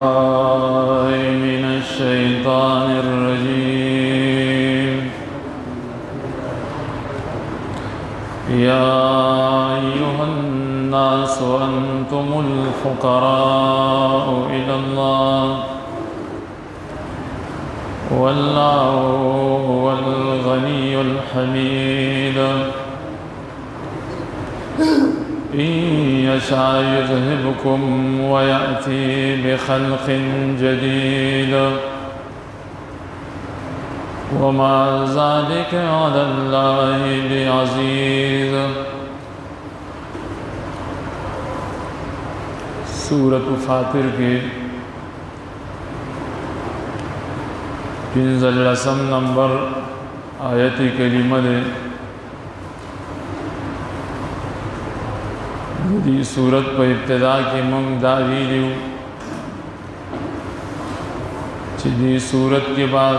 من الشيطان الرجيم. يا أيها الناس أنتم الفقراء إلى الله والله هو الغني الحميد. إن يشاء يذهبكم ويأتي بخلق جديد وما ذلك على الله بعزيز. सूरत फातिर के 15 नंबर आयत करीमा दे दी सूरत पर इब्तिदा के मंग दावी लियो दी सूरत के बाद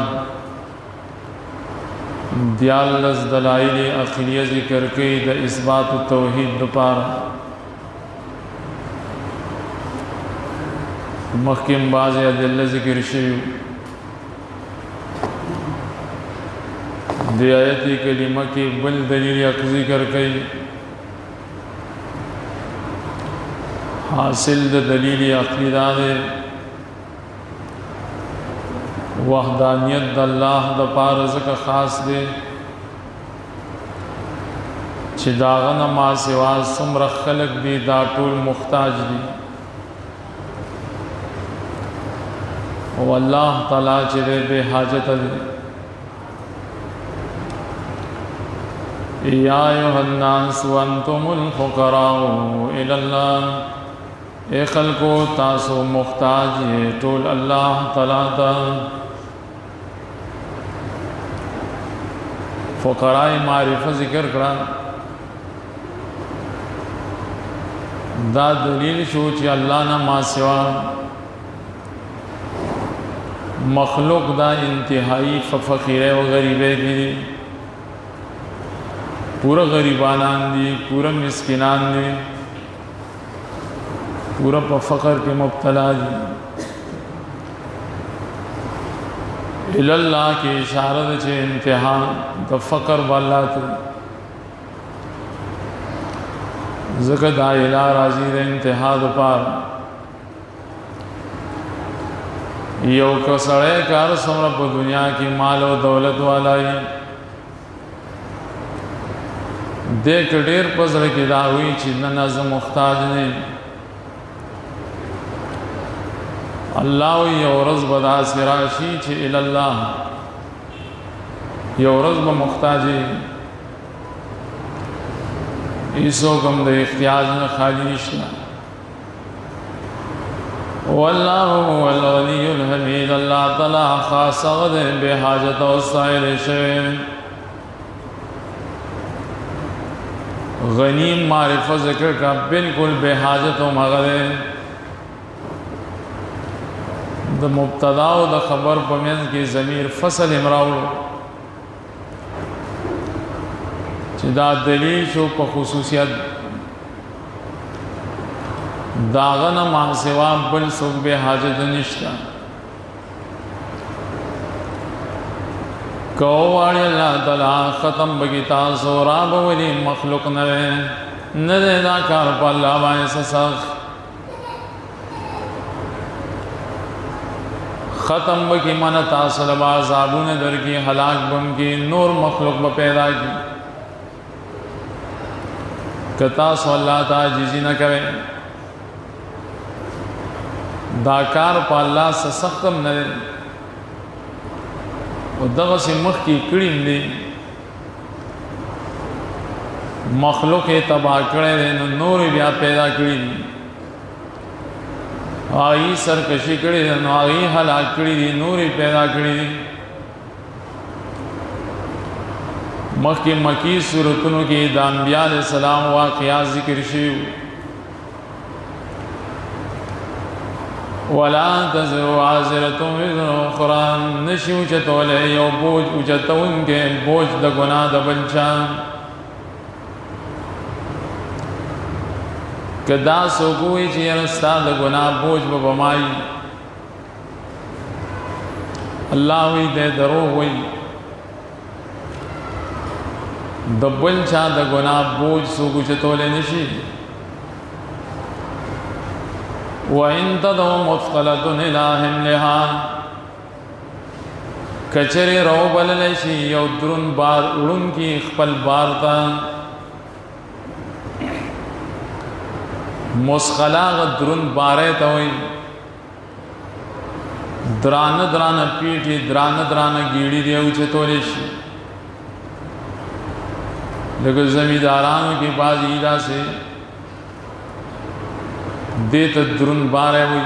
दियालस दलाइल अक़लिया ज़िक्र के द इस्बात तौहीद दोपारा मखकिम बाज़ अदिल्ला ज़िक्र शयु दी आयत करीमा के बल दलील ज़िक्र कई हासिल दलील अक़ीदा है वहदानियत अल्लाह द पारज़ का ख़ास दे चिदागन मा सिवा सुमर खलक दी दाटूल मुख्ताज दी वो अल्लाह ताला चिरे बेहाजत दे। या अय्युहन्नास अंतुमुल फुक़राउ इलल्लाह, ए खल्को तासो मुख्ताज ये टोल अल्लाह ताला ता। फ़ुक़राए मारिफ़त ज़िक्र करा दा दलील शो ची अल्लाह ना मा सिवा मखलूक दा इंतहाई फ़क़ीर व गरीबे की पूरा गरीबानान दी पूरा मिस्किनान दी पूरा फ़क़र के मुब्तला दी। इल्लाह की इशारत छे इंतहा द फ़क़र वाला थे ज़कदा इला राजी दे इंतहा द पार यो कसड़े कार समरप दुनिया की माल व दौलत वाला ही देख डेर पजर की दा हुई चिन्ह नज़म मुख्ताज ने अल्लाह यौरज़ बदा सिराशी छे इल्लाह यौरज़ ब मुख्ताजी ईसो गम दे इख्तियाज में खाली निशना वल्लाहु हुवल गनियुल हमीद। अल्लाह ताला खास गद बेहाजत व साइल शे गनी मारिफत ज़िक्र का बिल्कुल बेहाजत व मगरे द मुब्तदा व द खबर पमेंस की ज़मीर फसल इमराउल चिदा दलील शो प खुसूसियत दागन मा सिवा बल सुख बेहाजत निश्ता कौवाड़ी अल्लाह ताला ख़त्म बगिता सोरा बवली मखलूक नवे नदे दा कार पल्ला बाए ससख ख़त्म बकी मन तासलबा ज़ाबुन दर की हलाक बम की नूर मखलूक ब पैदा की कता अल्लाह ता जिजी न करे दाकार पाल्ला से सख्तम न दग से मख की कड़ीम दी मखलूक तबाह करे नूर ब्या पैदा कड़ी आई सरकशी कड़ी आई हलाक कड़ी दी नूर पैदा कड़ी दी मख की मकी सूरतों की दानबिया अलैहिस्सलाम वाक़िया ज़िक्र शिव वला तज़िरु वाज़िरतुन विज़्र उख़रा नशी उचतोले यो बोझ उचतउन के बोझ द गुनाह द बच्चा कदा सोगुई ची रस्ता द गुनाह बोझ बमाई الله وی دې دروغ وی د بل چا د ګناه بوج څوک چتولی نشي وَإِن تَدْعُ مُثْقَلَةٌ إِلَىٰ حِمْلِهَا کچری رو بللی شي یو درون بار اڑون کی خپل بار تا مسخلا غ درون بارے تا ہوئی دران دران پیٹی دران دران گیڑی دیو چتولی شي لیکن زمیندارانو کی بعض ایدا سے دیت درون بارے ہوئی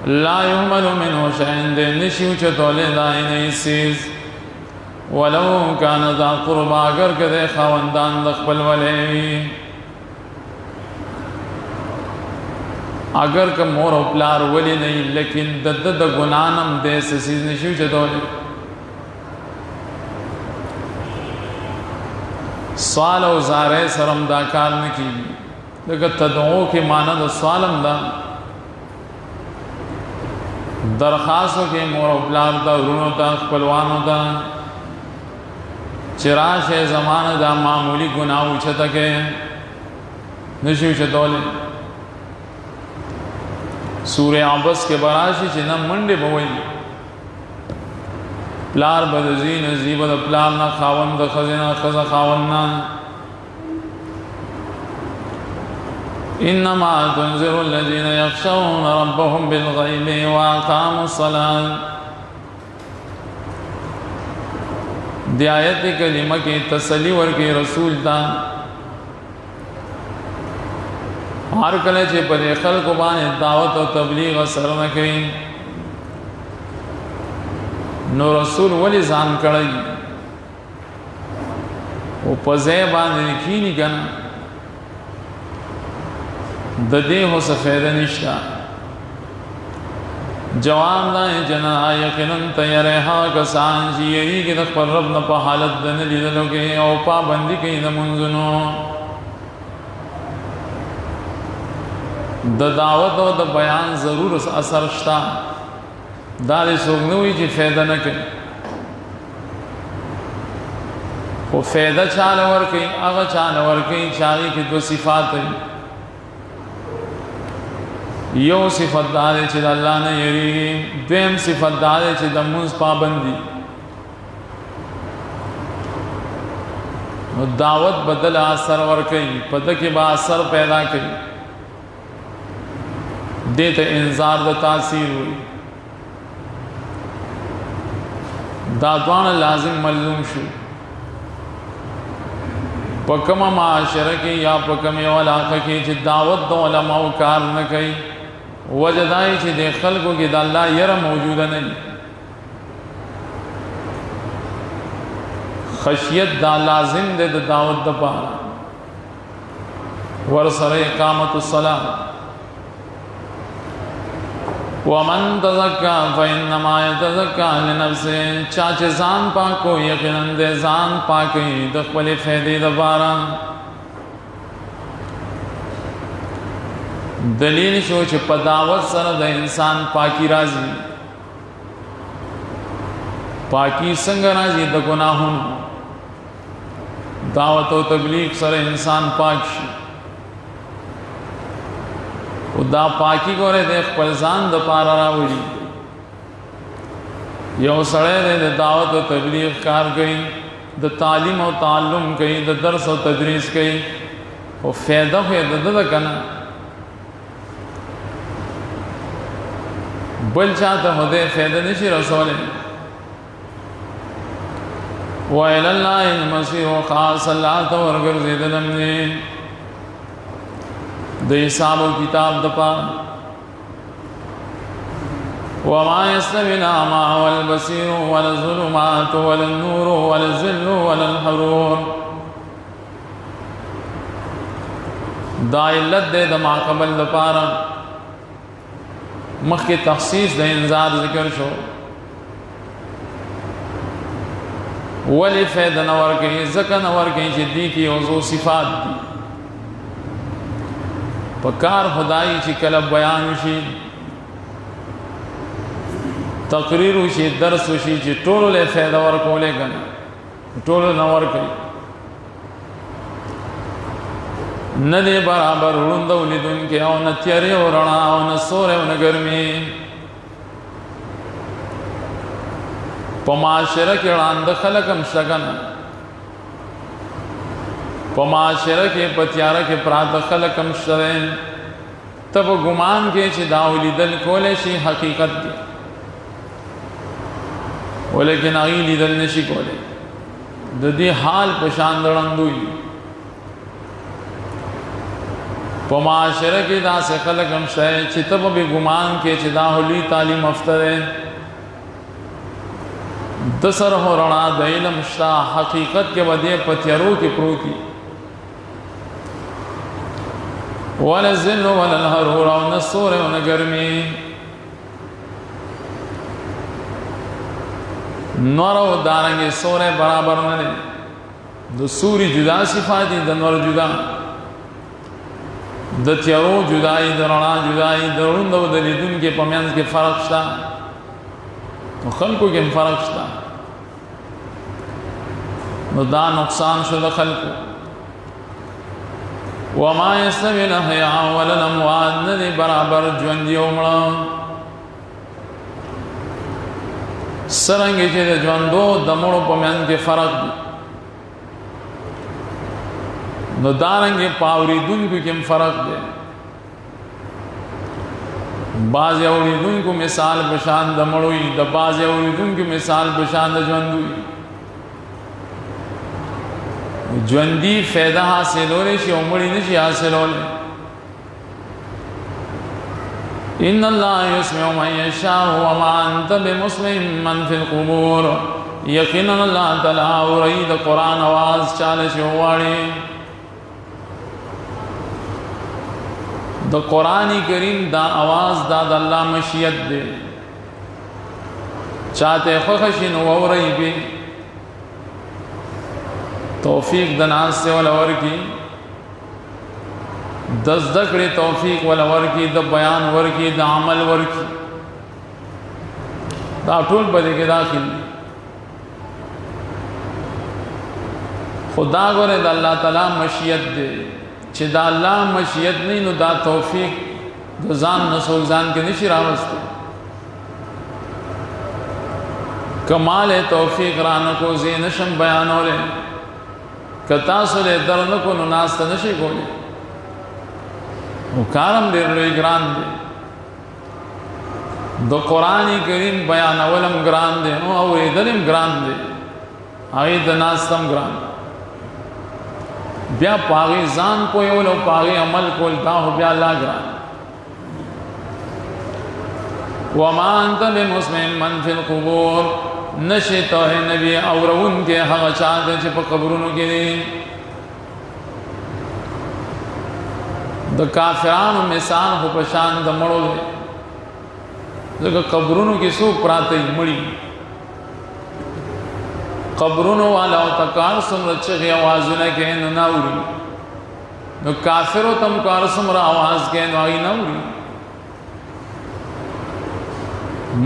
لا يحمل منه شيء دے نشیو چتولے دائی نہیں سیز ولو کان ذا قربا اگر کدے خواندان دخپل ولی اگر که مور و پلار ولی نہیں لیکن دد گنانم دے سیز نشیو چتولے سوال او زارے سرم دا کار نکی لیکن تدعو کی معنی دا سوالم دا درخواستوں کے مور و پلار دا رونو دا خپلوانو دا چراش زمان دا معمولی گناہ اچھتا کے نشو چتولے سورہ عبس کے براشی چنا منڈے بوئی پلار بدزین زیبت پلار نا خاون دا خزینا خزا خاون نا انما تنذر الذين يخشون ربهم بالغيب واقاموا الصلاة دی آیت کلمہ کی تسلی ورکی رسول تا ہر کلے چھے پر خلق بانے دعوت و تبلیغ سر نکوین نو رسول ولی زان کڑی وہ پزے باندے نکینی کنا ددے ہو سفید نشتا جواب دائیں جنا یقیناً تیرہا کسان چی یہی کہ دخ پر رب نپا حالت دن لیدلو کے او پابندی کئی دمنزنو دا دعوت و دا بیان ضرور اثر شتا داری سوگنوی چی فیدہ نکے وہ فیدہ چالور کئی اغا چالور کئی چاہی کی دو صفات ہے یو صفت دارے چی دا اللہ نے یری دویم صفت دارے چی دا منز پابندی دعوت بدل اثر ورکی پدکی با اثر پیدا کی دیتا انذار دا تاثیر ہوئی دادوان لازم ملزوم شو پکم معاشرہ کی یا پکم علاقہ کی چی دعوت دا علماء کار نکی وجدائی چی دے خلقوں کی دا اللہ یر موجودہ نہیں خشیت دا لازم دے دا دعوت دا پارا ورسر اقامت الصلاة ومن تزکا فإنما يتزکا لنفسه چاچے زان پاکو یقیناً دے زان پاکی دخپلی فیدی دا پارا دلیل شو چې په دعوت سره د انسان پاکی راځي پاکی څنګه راځي د ګناهونو دعوت او تبلیغ سره انسان پاک شي او دا پاکی ګوره د خپل ځان د پاره راوړي یو سړی د دعوت او تبلیغ کار کوي د تعلیم او تعلم کوي د درس او تدریس کوي او فایده د کنه بل چاہتا ہدے فیدہ نشی رسول وَإِلَى اللَّهِ الْمَصِيرُ خاص اللہ تورگر زیدلم نے دے حساب و کتاب دپا وَمَا يَسْتَوِي الْأَعْمَى وَالْبَصِيرُ وَلَا الظُّلُمَاتُ وَلَا النُّورُ وَلَا الظِّلُّ وَلَا الْحَرُورُ دا علت دے دما قبل دپارا مخ کے تخصیص دے انذار ذکر شو ولی فیدہ نور کہیں زکا نور کہیں جدی کی وضو صفات دی پکار خدای چی کلب بیان شی تقریر وشي درس وشي چې ټولو له فایده ورکولې کنه ټولو نه ورکړي نه دی برابر وړوند ولیدونکي او نه تیارې او رڼا او نه سوری او نه ګرمي په معاشره کې ړانده خلک هم شته کنه په معاشره کې په تیاره کې پراته خلک هم شته ته به ګمان کې چې دا ولیدل کولی شي حقیقت دی ولیکن هغې لیدل نشي کولی د دې حال په شان د ړندوي په معاشره کې داسې خلک هم شته چې ته به ګمان کې چې دا لوی تعلیم یافته دی د سره رڼا د علم شته حقیقت کې به دې په تیارو کې پروت وي ولا الذل ولا الحرور او نه سوری او نه ګرمي نور او دارنګې سوری برابر نه دی د سوري جدا صفات دي د نور جدا د تیارو جدای د رڼا جدای د ړوند او د لیدونکي په منځ کې فرق شته نو خلکو کې فرق شته نو دا نقصان شو د خلکو وما يستوي الأحياء ولا الأموات ندي برابر ژوندي او مړه څرنګه چې د ژوندو د مړو په منځ کې فرق دی نو دارنګه پاوریدونکو کې فرق دی بعض اوریدونکو مثال بشان د مړوي د بعض اوریدونکو مثال بشان د ژوندوي ژوندي فایده حاصلول شي او مړي نشي حاصلول ان الله يسمع من يشاء وما انت بمسمع من في القبور یقینا الله تعالی اورید قرآن आवाज چاله شي واړي د قرآن کریم دا आवाज دا د الله مشیت دی چاته خوښ نو اوري به توفیق د ناس سے ولا ورکی د ذکر توفیق ولا ورکی د بیان ورکی د عمل ورکی دا ټول په دې کې داخل خدا غره د الله تعالی مشیت دی چې دا الله مشیت نه نو دا توفیق د ځان نسو ځان کې نشي راوسته کمال توفیق رانه کو زین شم بیانوله کتا سره درنه کو نو ناس ته نشي کولی او کارم ډېر لوی ګران دی د قرآن کریم بیان اولم ګران دی او اورېدلم ګران دی هغه د ناس تم ګران بیا پاغي ځان کویول او پاغي عمل کول دا بیا الله ګران وما انت بمسمع من في القبور نشی توه نبی اورون کې هغه چا چې په قبرونو کې دي د کافرانو مثال هو په شان د مړو دی ځکه قبرونو کې څو پراته مړي قبرونو والا او تکار څومره چې आवाजونه کې نه ناوري نو کافرو تم کار څومره आवाज کې نه وای ناوري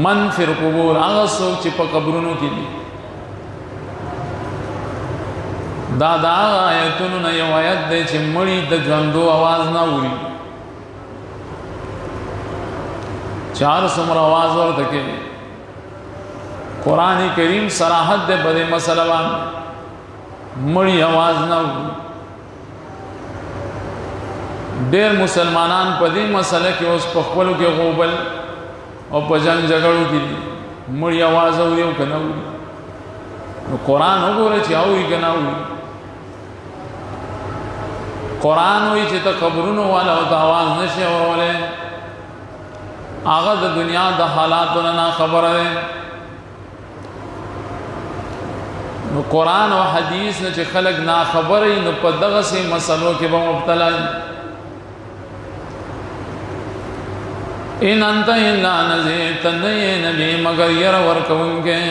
من فی القبور هغه څوک چې په قبرونو کې دي دا آیتونو نه یو آیت دی چې مړي د ژوندو आवाज نه اوري چار څومره आवाज ورته کوي قرآن کریم صراحت دے بڑے مسئلہ مڑی आवाज نه اوري ډېر مسلمانان په دې مسله کې اوس په خپلو کې غوبل او په جنگ جګړو کې مړی आवाज اوري او کنه اوري نو قرآن وګوره چې اوري کنه اوري قرآن وی چې ته قبرونو والا او आवाज نشي اورولې هغه د دنیا د حالاتو نه خبره ده نو قرآن او حدیث نه چې خلق نا خبرې نو په دغه سي مسلو کې به مبتلا ان انت الا نذیر تنه نبی مگر ير ورکونکې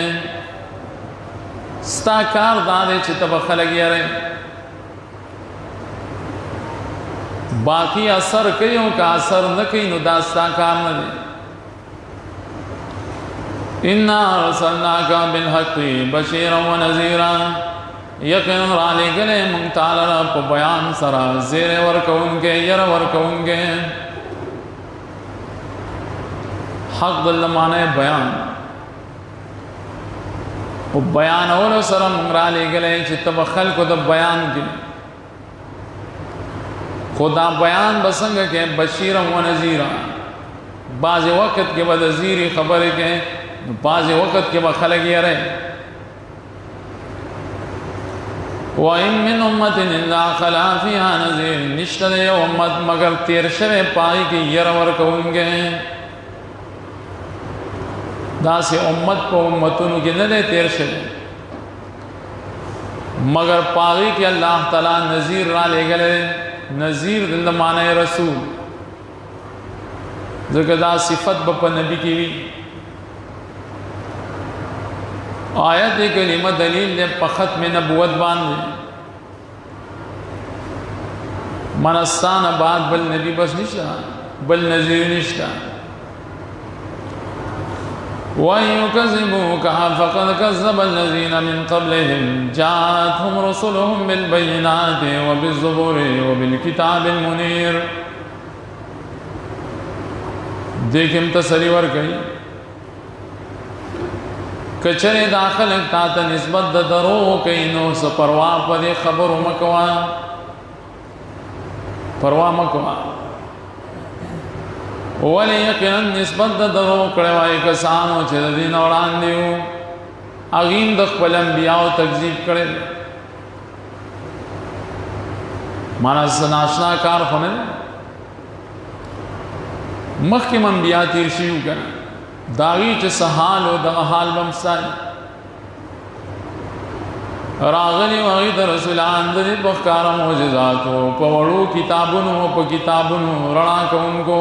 ستا کار دار چې تب خلق یاره باقی اثر کوي او کا اثر نه کوي نو دا ستا کار نه دی इन्ना अरसलनाका बिलहक़्क़ि बशीरन व नज़ीरा, यक़ीन राले गले मुंगताला प बयान सरा ज़ेर वर्कउनके यर वर्कउनके। हक़ दल माने बयान, वो बयान और सर राले गले चित्त बखल को द बयान के खुदा बयान बसंग के बशीरन व नज़ीरा, बाज़ वक़्त के बाद ज़ीरी खबर के, बाज़ वक़्त के बखल गया रहे। वइन मिन उम्मतिन इल्ला खला फ़ीहा नज़ीर, निश्चित है उम्मत मगर तेर शवे पाई के यर वर्कउनके। दासे उम्मत को उम्मतुन के न दे तेर शवे मगर पाई के अल्लाह ताला नज़ीर रा ले गले। नज़ीर दिल माने रसूल, ज़िक्र सिफत बप नबी की भी आयत करीमा दलील ने पखत में नबूवत बांध मनस्तान बाद बल नबी बस निश्ता बल नज़ीर निश्ता। वयुकज़्ज़िबूका फ़क़द कज़्ज़बा अल्लज़ीना मिन क़ब्लिहिम जाअतहुम रुसुलुहुम बिलबय्यिनाति व बिज़्ज़ुबुरि व बिलकिताबिल मुनीर। देखें तसली वर कही कचरे दाखिल तात निस्बत दरो कई नो स परवा पदे खबर मकवा परवा मकवा वले यकीनन निस्बत दरो कड़वाए कसानो च दिन औड़ान दियो अगीम द खपल अंबियाओ तकजीब करे माना सनाशना कार फने मखिम अंबिया तीरशियु कर दागी च सहाल व द हाल बमसाई रागली वही द रसूलान द बख्कार मोजज़ातो पवड़ू किताबुनु प किताबुनु रणा कउनको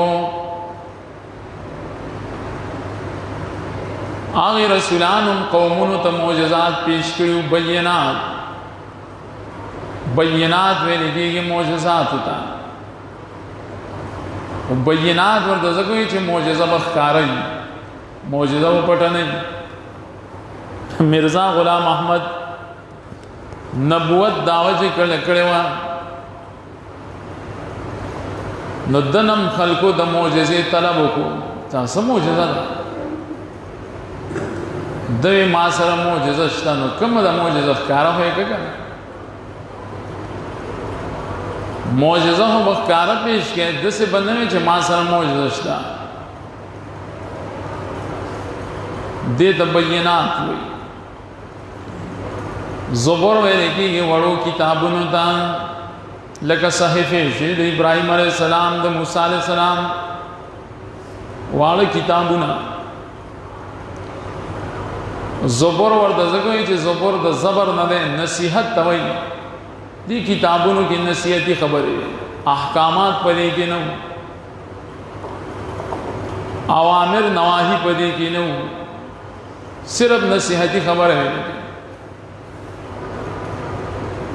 आगे रसूलान कौमुन त मोजज़ात पेश करियो बय्यनात में लिखी कि मोजज़ात होता बय्यनात वर दज़कोई च मोजज़ा बख्कारई मोजज़ा वो पटा नहीं। मिर्ज़ा ग़ुलाम अहमद नबूवत दावत कड़ेवा नदनम खलको द मोजज़े तलब को तास मोजज़ा दे मासर मोजज़ा शतानो कम द मोजज़ा ख़ारा होए का मोजज़ा हो बख्कार पेश के दस बंदे में च मासर मोजज़ा शता दे तबय्यनात हुई ज़ुबर वे देखी कि वड़ो किताबुन ता लका सहिफ़े द इब्राहिम अलैहिस्सलाम द मूसा अलैहिस्सलाम वाले किताबुना ज़ुबर वर दज़कोई च ज़ुबर द ज़बर न दे नसीहत तवई दी किताबुन की नसीहती खबर है अहकामात पढ़े कि न अवामिर नवाही पढ़े कि न सिर्फ नसीहती खबर है।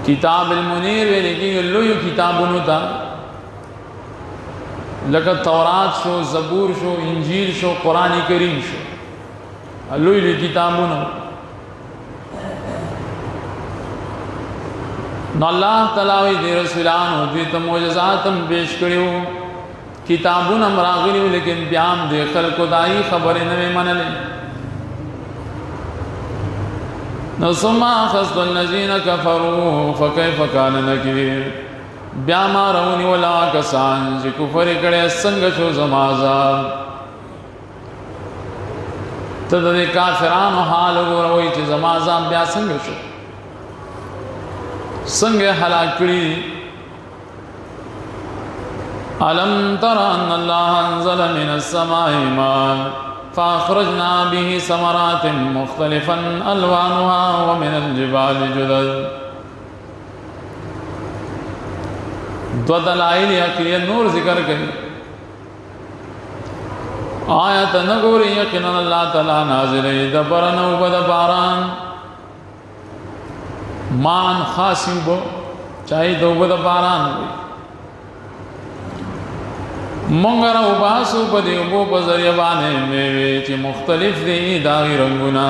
किताब मुनीर वे लिखी लोयो किताबुन था लका तौरात शो ज़बूर शो इंजील शो कुरान करीम शो लोयो किताबुन न अल्लाह तआला दे रसूलान होती तो मोजज़ातम पेश करियो किताबुन हम रागली लेकिन ब्याम दे खल खुदाई खबर नवे मन ले नसुमा खस्तुल्लज़ीन कफ़रू फ़कैफ़ कान नकीर ब्यामा रऊनी वला कसान जे कुफर करे संग शो जमाजा तदे काफिरान हाल गोरवई च जमाजा ब्या संग शो संग हलाकड़ी अलम तरा अन्नल्लाह अंज़ल मिनस समाई माअ फ़अख़रजना बिही समरातिन मुख़्तलिफ़न अलवानुहा व मिनल जिबालि जुदद। दो दलाइल अक़लियत नूर ज़िक्र करी आयत न गोरी यक़ीनन अल्लाह तआला नाज़िल दबरन व बारान मान खासी बो चाहे दो बद बारान مونږ را وباسو په دې اوبو په ذریعه باندې میوې چې مختلف دي د هغې رنګونه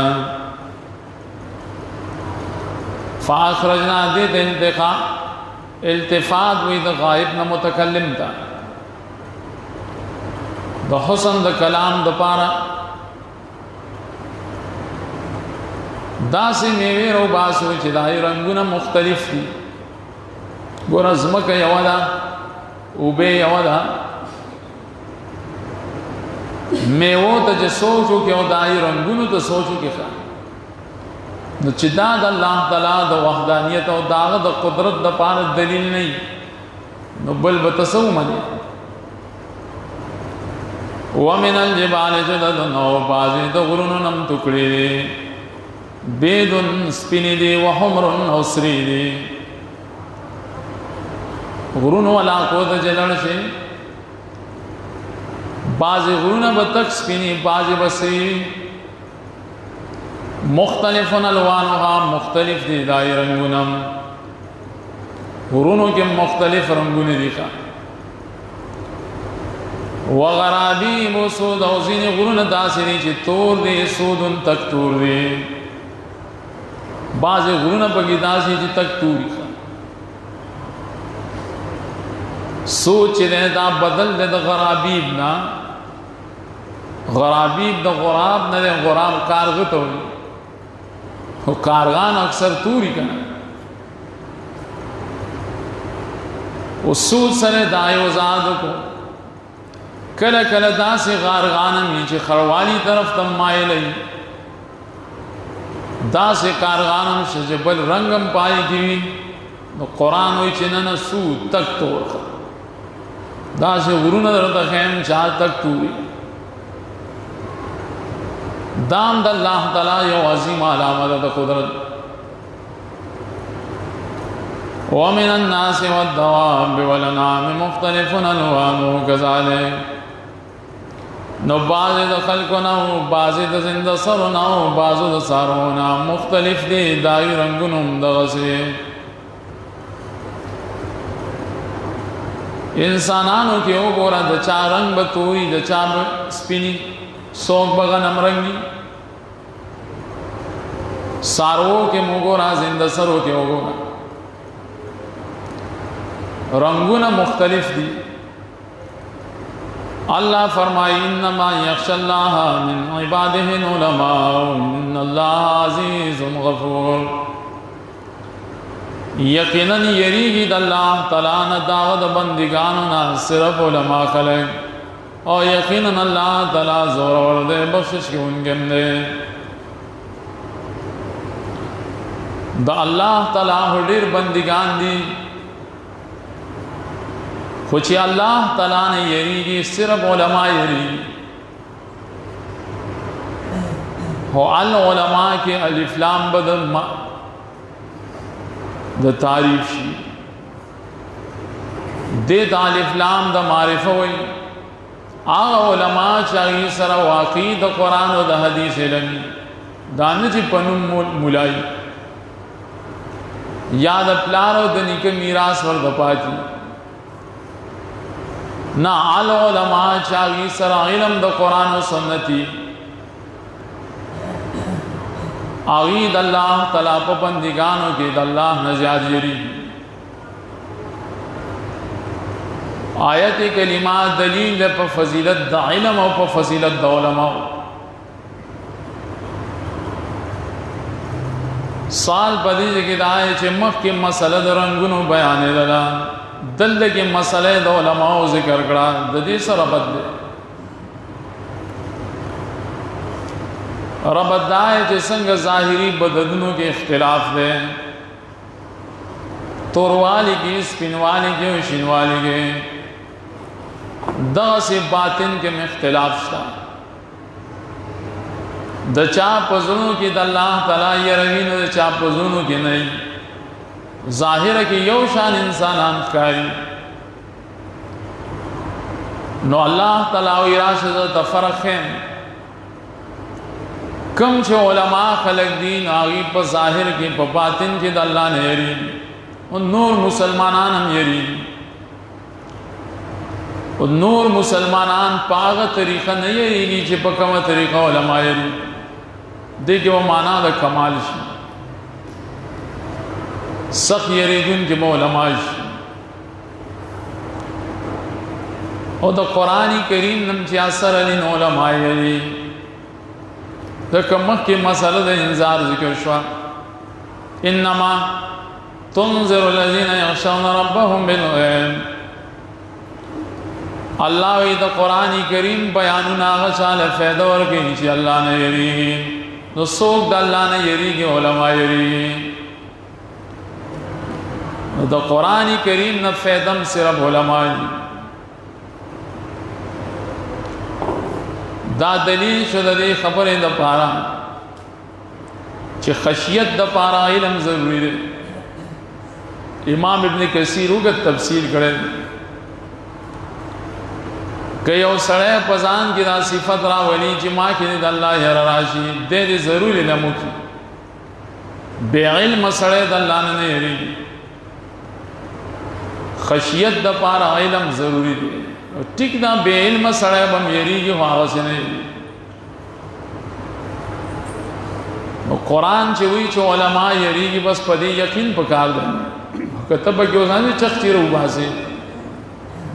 فاخرجنا دې ته التفات وي د غائب نه متکلم ته د حسن د کلام د پاره داسې میوې را وباسو چې د هغې رنګونه مختلف دي ګوره ځمکه یوه ده اوبې یوه ده میوو ته چې سوچ وکړي او د هغې رنګونو ته سوچ وکړي نو چې دا د الله تعالی د وحدانیت او د هغه د قدرت دپاره دلیل نه نو بل به ته څه ومنې ومن الجبال جدد او بعضې د غرونو نم ټوکړې دي بید سپینې دي وحمر او سرې دي غرونو علاقو ته چې لاړ شي بعضې غرونه به تک سپینې بعضې به سرې مختلف الوانها مختلف دي دای رنگونه غرونو کې مختلف رنگونه دي وغرابیب سود او ځینې غرونه داسې دي چې تور دي سود تک تور دي بعضې غرونه پکې داسې چې تک تور دي سود چې دی دا بدل دی د غرابیب نه غرابیب د غراب نه دی غراب کارغه ته وایي خو کارغان اکثر توری کنه او سود سره دایو زادو کو کله کله داسې غارغانم چې خړوالی طرف ته مایلې داسې کارغانم چې بل رنگم پای کی نو قران وی چې نه سود تک تور داسې ورونه درته خیم چا تک توری دام د الله تعالی یو عظیم علامه ده د قدرت ومن الناس والدواب والانعام مختلف الوانه كذلك نو بعض د خلقنا او بعض د زنده سرنا او بعض د سارونه مختلف دي دای رنگونو دغسه انسانانو کې وګوره د چا رنگ به توي د چا سپینی سوک بغنم رنگی سارو کے مگورا زندہ سرو کے مگورا رنگون مختلف دی اللہ فرمائی انما یخش اللہ من عبادہ العلماء ان اللہ عزیز غفور یقیناً یریگی دا اللہ تعالیٰ داغد بندگانونا صرف علماء خلق اور یقیناً اللہ تعالیٰ زور ورد بخشش کی انگم دے دا اللہ تعالیٰ دیر بندگان دی خوچی اللہ تعالیٰ نے یریگی صرف علماء یریگی ہو العلماء کے الف لام بدل دا تعریف شی دے دا الف لام دا معرفہ ہوئی آغا علماء چاہی سر واقعی دا قرآن و دا حدیث علمی دانا چی پنم ملائی یا دا پلار و دنی کے میراث ورد پاتی نا آل علماء چاہی سر علم دا قرآن و سنتی آغید اللہ تعالیٰ پپندگانوں کی دا اللہ نزیاد یری آیت کلمات دلیل دے پا فضیلت دا علم او پا فضیلت دا علماء سال پا دیجے کی دائے چھے مخ کی مسئلہ دا رنگونو بیانے دلا دل کی مسئلہ دا علماء ذکر کرا دا دی سا ربط دے ربط دائے چھے سنگ ظاہری بددنوں کے اختلاف دے توروالی کی سپنوالی کی وشنوالی کی دا سی باطن کے میں اختلاف شتا دا چاپ پزنوں کی دا اللہ تعالیٰ یہ روین دا چاپ پزنوں کی نہیں ظاہر کی یو شان انسانان کاری نو اللہ تعالیٰ اراشد فرق ہے کم چھو علماء خلق دین آگی پا ظاہر کی پا باطن کی دا اللہ نے یری اور نور مسلمانان ہم یری نور مسلمانان پاغه طریقه نه یریږي چې په کومه طریقه علما یې دې کې و معنا د کمال شي سخت یریږي چې علما شي او د قرآن کریم نم چې اثر علی علما یې د کومه کې مسله د انذار ذکر شو انما تنذر الذين يخشون ربهم بالغیب اللہ وی دا قرآن کریم بیانونا غشال فیدہ ورکی چی اللہ نے یریگی نو سوک دا اللہ نے یریگی علماء یریگی دا قرآن کریم نا فیدم صرف علماء دا دلیل شد دی خبر دا پارا چی خشیت دا پارا علم ضروری دے امام ابن کثیر اگت تفسیر کرے کہ یو سڑے پزان کی دا صفت راولی چی ما کی دا اللہ یر راشی دے دے ضروری لمو کی بے علم سڑے دا اللہ نے یری خشیت دا پارا علم ضروری دے ٹک دا بے علم سڑے بم یری کی خواہ سے نہیں قرآن چی ہوئی چو علماء یری کی بس پدی یقین پکار دیں کتب کیوں سانجی چختی رو باسی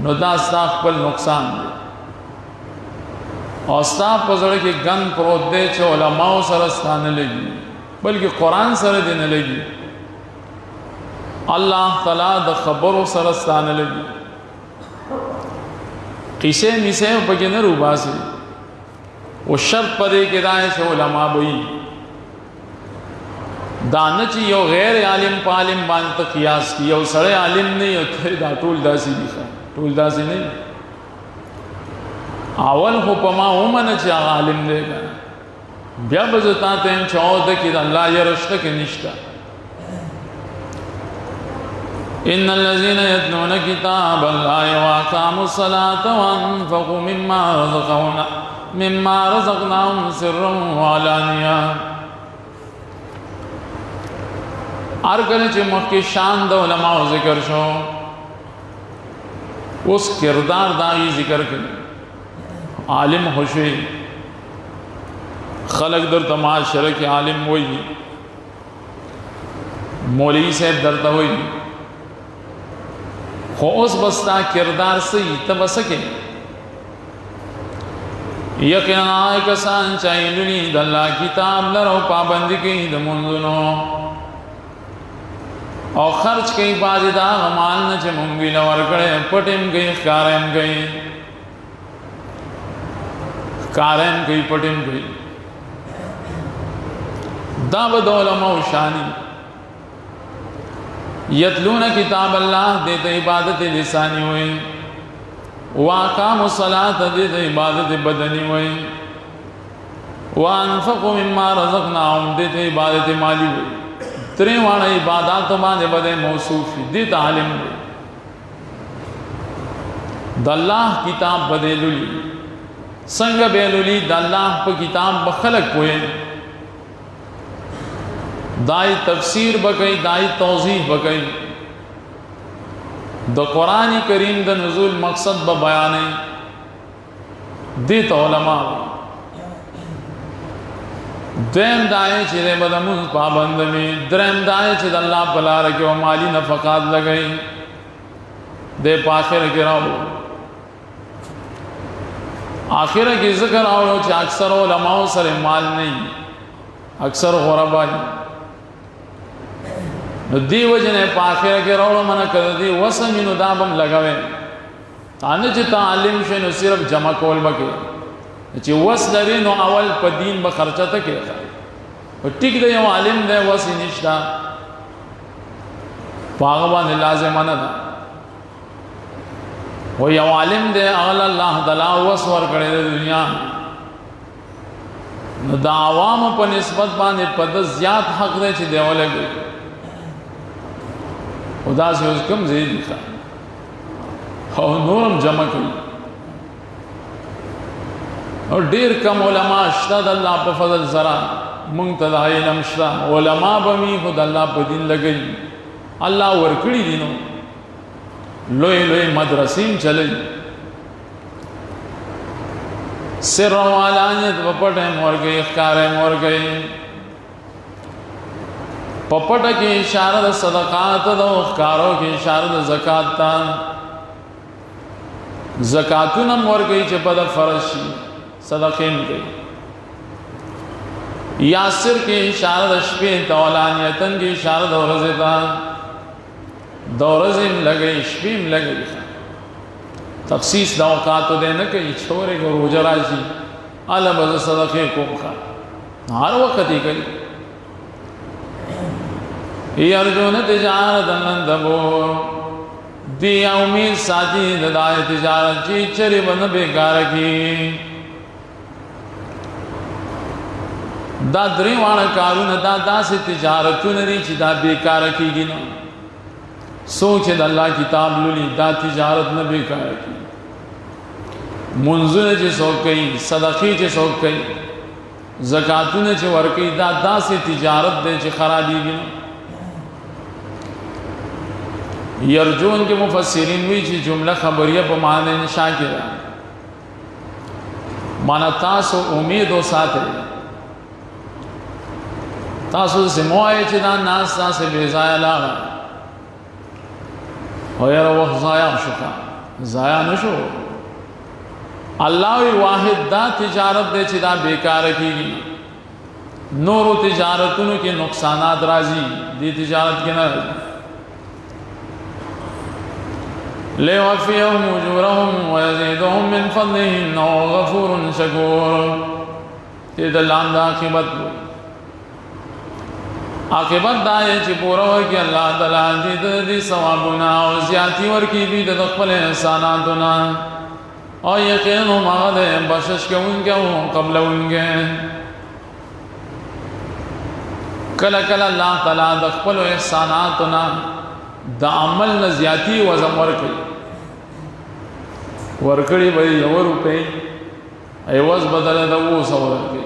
نو دا استاق پل نقصان دے اور استاق پزڑ کی گن پروت دے چھو علماء سرستانے لگی بلکہ قرآن سر دینے لگی اللہ تعالیٰ دا خبر سرستانے لگی قیسے میسے پکی نرو باسی وہ شرط پدے کے دائیں چھو علماء بئی دانچی یو غیر عالم پالم بانتا قیاس کی یو سڑے عالم نہیں ہوتے دا ٹول داسی دیکھا ٹول داسی نہیں اول خو پما اومن چی عالم دے گا بیا بزتا تیم چاہو دکی دا اللہ یرشتا کی نشتا ان الذين يتلون كتاب الله واقاموا الصلاة وانفقوا مما رزقناهم سرا وعلانية ارکل چی مخی شان دا علماء ذکر شو اس کردار دائی ذکر کریں عالم خوشوی خلق در تماشرہ کی عالم ہوئی مولوی صاحب درتا ہوئی خو اس بستا کردار سے تب سکے یقینا آئے کسان چاہی لنی دلہ کتاب لرو پابندی کی دمونزنو اور خرچ کئی بازی دا غمال نچے منگی لور کڑے پٹیم گئی کاریم گئی کاریم گئی پٹیم گئی دا بد علماء شانی یتلون کتاب اللہ دیتے عبادت لسانی ہوئی واقام الصلاة دیتے عبادت بدنی ہوئی وانفقوا مما رزقناهم دیتے عبادت مالی ہوئی تریوانا عبادات باندے بدے موصوفی دیتا عالم دے دا اللہ کتاب بدے للی سنگ بے للی دا اللہ پا کتاب بخلق ہوئے دائی تفسیر بکئی دائی توضیح بکئی دا قرآن کریم دا نزول مقصد بیانے دیتا علماء دویم دائیں چی دے بدمون پابند میں درہم دائیں چی دا اللہ پلا رکھے و مالی نفقات لگئی دے پاخر کے رہو آخر کی ذکر آؤ چی اکثر علماء سر مال نہیں اکثر غربائی دی وجنے پاخر کے رہو منع کر دی وسمینو دابم لگوے تانے چی تعلیم شنو صرف جمع کول بکے چی وس لري نو اول په دین به خرچه تکي او ټیک دی یو عالم دی وس نشتا پاغه باندې لازم نه ده او یو عالم دی اغل الله تعالی وس ور کړی د دنیا نو د عوام په نسبت باندې په زیات حق دی چې دی ولګي خدا سے اس کم زید دکھا او نورم جمع کړي اور دیر کم علماء اشتاد اللہ پا فضل سرا منگتد علم شتا علماء بمی خود اللہ پا دین لگئی اللہ ورکڑی دینو لوئی لوئی مدرسیم چلی सिर वालानियत पपट मोर गई कार मोर गई पपट की इशारत सदकात दो कारों की इशारत ज़कात ज़कातुन मोर गई चपद फरशी सदक़ें गई यासिर की इशारत शपे तौलानियतन की इशारत दौरज़ता दौरज़िम लगे शपीम लगे तखसीस दौकात देने के छोरे को रोजराजी अलबज़ सदक़े को खा हर वक्त ही करी अर्जुन तिजारत नंदबो दिया उम्मीद साथी ददाए तिजारत ची चरी बंद बेकार की दादरी वाण कारून दादा से तिजारतु नरी चिदा बेकार की गिना सोच अल्लाह किताब लुली दा तिजारत न बेकार की मुंजुन चे सो कई सदक़ी चे सो कई ज़कातुन चे वर्कई दादा से तिजारत दे चे खराबी गिना यर्जून के मुफस्सिरीन हुई ची जुमला खबरिया पर माने शाकिरा माना तासो उम्मीद हो साथे तासो से मोए चिदा नास से बेजाया लागा और यार वो ज़ाया शुका ज़ाया नशो अल्लाह वाहिद दा तिजारत दे चिदा बेकार की नूर तिजारतुन के नुकसानात राजी दी तिजारत के न ले वफ़ियहुम उजूरहुम व यज़ीदुहुम मिन फ़ज़लिही इन्नहु गफ़ूरुन शकूर ते दलाम दा आक़िबत दाए ची पूरा हो कि अल्लाह तआला जी दी सवाबुना और ज़्यादती वर की भी तदख़ल एहसानातुना और यकीन माद बख्शिश के उनके कबल उनके कल कल अल्लाह तआला दख़ल एहसानातुना द अमल न ज़्यादती वज़म वर्कड़ी भाई 100 रुपये एवज़ बदल दो 100 रुपये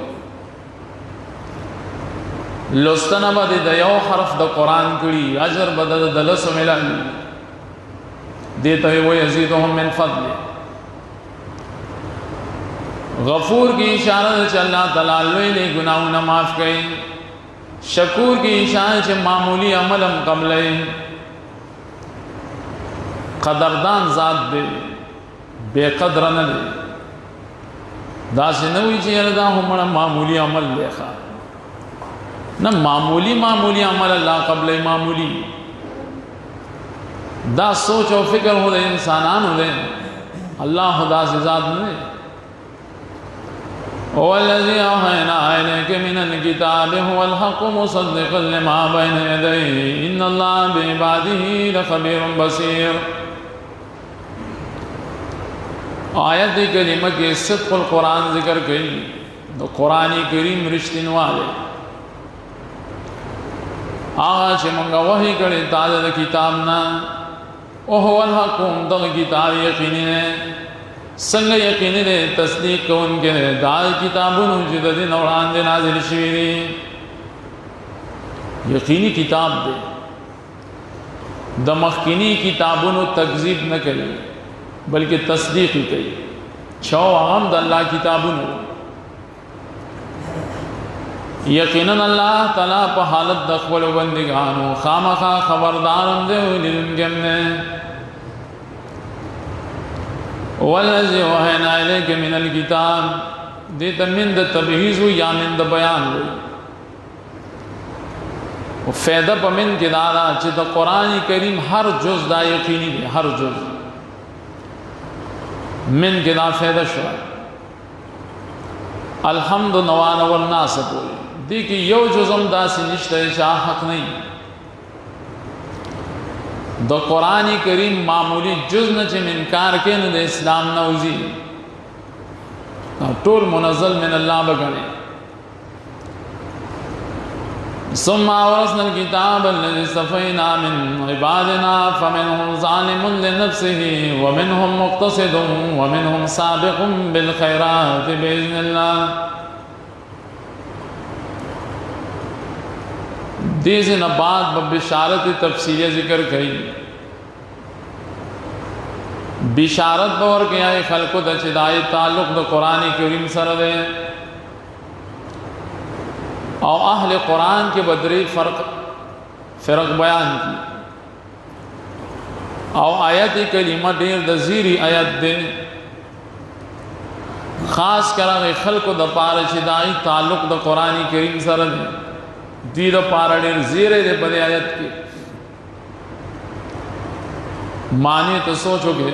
लुस्तना बदे दयो हरफ द कुरान कड़ी अजर बदल दलस मिला देता है वो यज़ीदुहुम मिन फ़ज़लिही गफ़ूर की इशारत अल्लाह तआला ने गुनाह न माफ़ कई शकूर की इशारत मामूली अमल हम कबल कदरदान ज़ात दे बेकदर न दे दास न हुई चीज़ हमारा मामूली अमल देखा न मामूली मामूली अमल अल्लाह कबल मामूली दा सोच और फिक्र हो दे इंसानान हो दे अल्लाह खुदा से ज़ात न वल्लज़ी औहैना इलैका मिनल किताबि हुवल हक़्क़ु मुसद्दिक़न लिमा बैन यदैहि इन्नल्लाहा बिइबादिही लख़बीरुन बसीर। आयत करीमा के सिद्क़ुल कुरान जिक्र कई तो कुरान करीम रिश्तिन वाले आज मंगा वही करे ताज़ा किताब ना ओहवल हक़्क़ु दग किताब यकीनी ने संग यकीनी दे तस्दीक को उनके दाल किताबुन जिददी नौरान दे नाज़िल शुरी यकीनी किताब दे दमखनी किताबुन तकज़ीब न करे बल्कि तस्दीक ही कही छो आम द अल्लाह किताबुन यकीनन अल्लाह तआला पर हालत दखवल बंदिगानो खामखा खबरदार दे उनके वल्लज़ी औहैना इलैका मिनल किताब दे तमिन द तबहीज़ हुई या मिन द बयान हुई वो फ़ायदा पमिन के दादा चित कुरान करीम हर जुज़ दा यकीनी दे हर जुज़ मिन के दा फ़ायदा शुआ अल्हम्दु नवान वन्ना से बोले देखिए यो जुज़म दा से निश्चय शाह हक नहीं द कुरान करीम मामूली जुज़ न चे इनकार के न दे इस्लाम नौजी टोल मुनज़्ज़ल मिन अल्लाह बगने सुम्मा औरसनल किताब अल्लज़ी इस्तफ़ैना मिन इबादिना फ़मिनहुम ज़ालिमुन लिनफ़्सिही व मिनहुम मुक़्तसिदुन व मिनहुम साबिक़ुन बिल ख़ैराति बिइज़्निल्लाह। दीज़ नबात बिशारत तफ़सीलिया ज़िक्र कई بشارت بور کې آی خلقو د چې دای تعلق د قران کریم سره ده او اهل قران کې بدري فرق بیان کی او آیت کریمه ډیر د زیری آیت ده خاص کراغه خلقو د پاره چې دای تعلق د قران کریم سره ده دې د پاره ډیر زیره ده په آیت کې معنی تو سوچو گے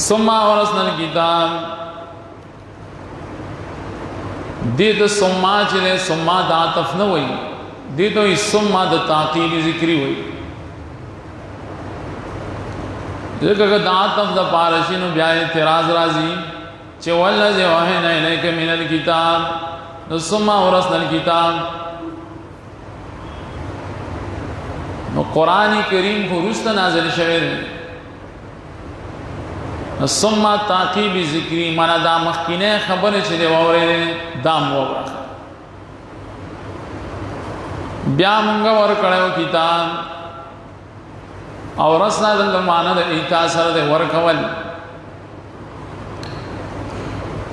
ثم ورثنا الكتاب دې د ثم چې ثم د عطف نه وای دې ته ثم د تعقیب ذکری وای دغه د عطف د پارشینو بیا اعتراض راځي چې ولذي وحینا الیک من الكتاب ثم ورثنا الكتاب نو قرآن کریم خو رسته نازل شوی دی ثم تعقیب ذکری مانا دا مخکینه خبره چې دی واورې دام وره بیا موږ ورکړو کتاب او رسنا د معنا د ایتا سره د ورکول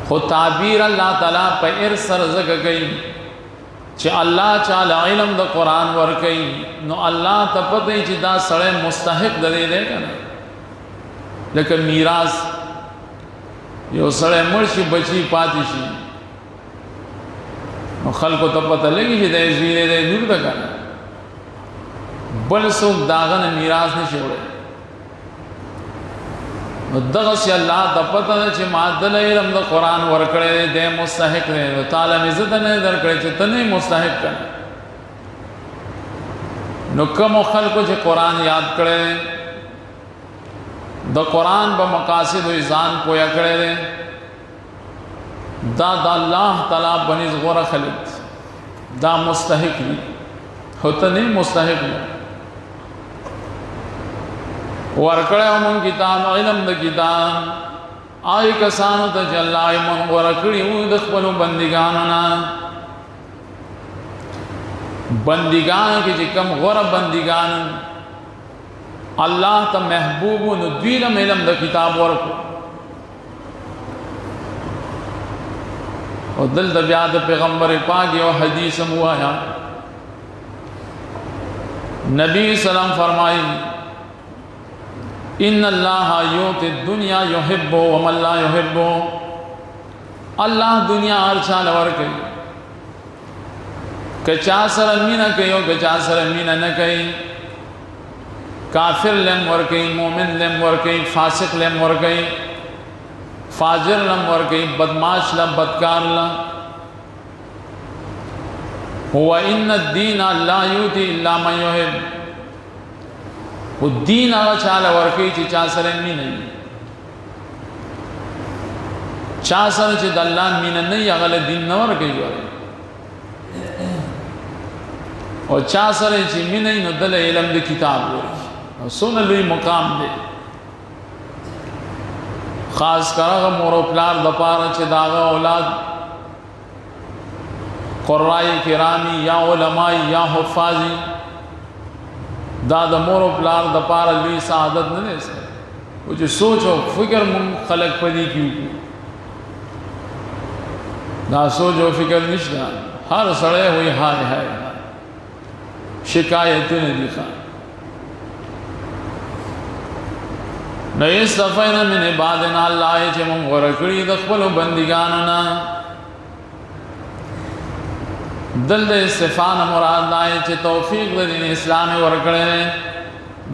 خو تعبیر الله تعالی په ارسر زګ کوي چې الله تعالی علم د قران ورکي نو الله ته پته چې دا سړی مستحق دی کنه لکه میراث یو سړی مرشي بچي پاتې شي نو خلکو ته پته لګي چې د زیره د نور ده کنه بل څوک داغه میراث نشي وړي نو دغه سي الله د پته چې مادل علم د قران ورکړي د مستحق دی تعالی عزت نه درکړي چې ته نه مستحق کړي نو کوم خلکو چې قران یاد کړي د قران په مقاصد او ځان پویا کړي دا د الله تعالی بنز غره خلق دا مستحق دي هوته نه مستحق نه ورکړه مون کتاب علم د کتاب آی کسانو ته چې الله یې مون ورکړي او د خپل بندګانو نه بندګان کې چې کوم غره بندګان الله ته محبوب نو دوی له علم د کتاب ورکړو او دل د بیا د پیغمبر پاک یو حدیث مو آیا نبی سلام فرمایي ان الله یؤتی الدنیا یحب ومن لا یحب الله دنیا هر چا لور کوي کچا سره مینا کوي او کچا سره مینا نه کوي کافر لم ور کوي مومن لم ور کوي فاسق لم ور کوي فاجر لم ور کوي بدمعاش لم بدکار لم هو ان الدین لا یؤتی الا من یحب و دین هغه چاله ورکی چې چا سره مين نه چا سره چې د الله مين نه هغه دین نه ورکی او چا سره چې مين نه د علم د کتاب ورکی او سونه لوی مقام دی خاص کارغه مور او پلار د پاره چې داغه اولاد قرای کرامی یا علماء یا حفاظی دا د مور او پلار د پاره لوی سعادت نه ده او چې سوچ او فکر مون خلق پدې کیو دا سوچ او فکر نشته هر سړی وای هاي هاي شکایت نه دي ښه نو استفینا من عبادنا الله چې مون ورکړي د خپل بندګانو نه دل د استفان مراد دای چې توفیق د دین اسلام ورکړي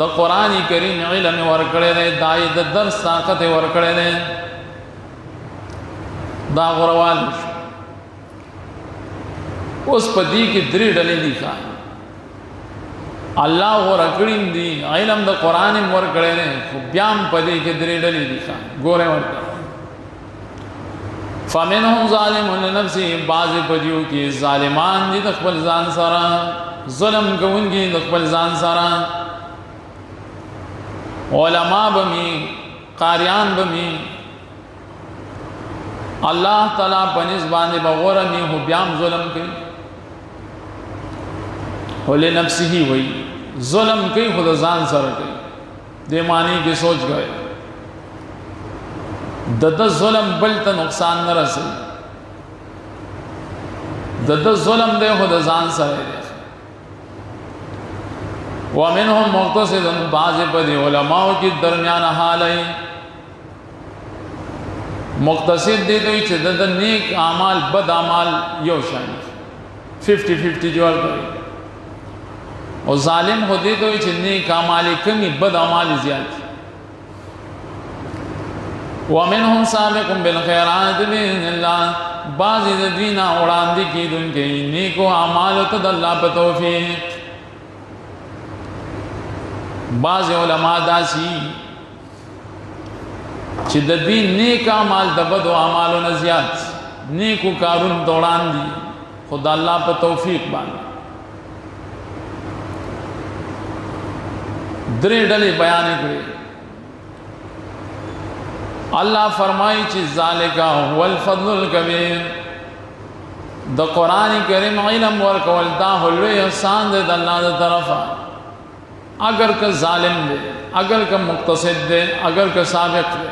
د قران کریم علم ورکړي دای د درس طاقت ورکړي دا غروال اوس پدې کې درې ډلې دي ښا الله ورکړي دي علم د قران ورکړي خو بیا پدې کې درې ډلې دي ښا ګوره ورته فمنهم ظالم لنفسه بعض پجو کې ظالمان دي د خپل ځان سره ظلم کوونکي د خپل ځان سره علما بمی قاریان بمی الله تعالی پنځ باندې بغور می هو بیام ظلم کوي ولنفسه وي ظلم کوي خود ځان سره کوي दे मानी की सोच गए दद जुल्म बल त नुकसान न रसे दद जुल्म दे खुद जान सहे वमिनहुम मुक़्तसिदुन बाज़ बदी उलमाओं की दरमियान हाल है मुक़्तसिद दे तो इच्छे दद नेक आमाल बद आमाल यो शानी 50-50 जोड़ करे और जालिम होते तो इच्छे नेक आमाल कमी बद आमाल ज़्यादा वमिनहुम साबिक़ुन बिल खैरात बिइज़्निल्लाह बाज़ दीना उड़ांदी की दुनके नेको आमाल तो अल्लाह पर तौफ़ीक़ बाज़ उलमा दासी चिददी नेक आमाल दबद व आमाल नज़ियात नेको कारून दौड़ान दी खुदा अल्लाह पर तौफीक बान दरे डले बयान करे अल्लाह फरमाई चीज ज़ालिका हुवल फ़ज़्लुल कबीर द कुरान करीम इल्म वर्कवल दा हुल्वे एहसान दे अल्लाह द तरफा अगर का जालिम दे अगर का मुक़्तसिद दे अगर का साबिक़ दे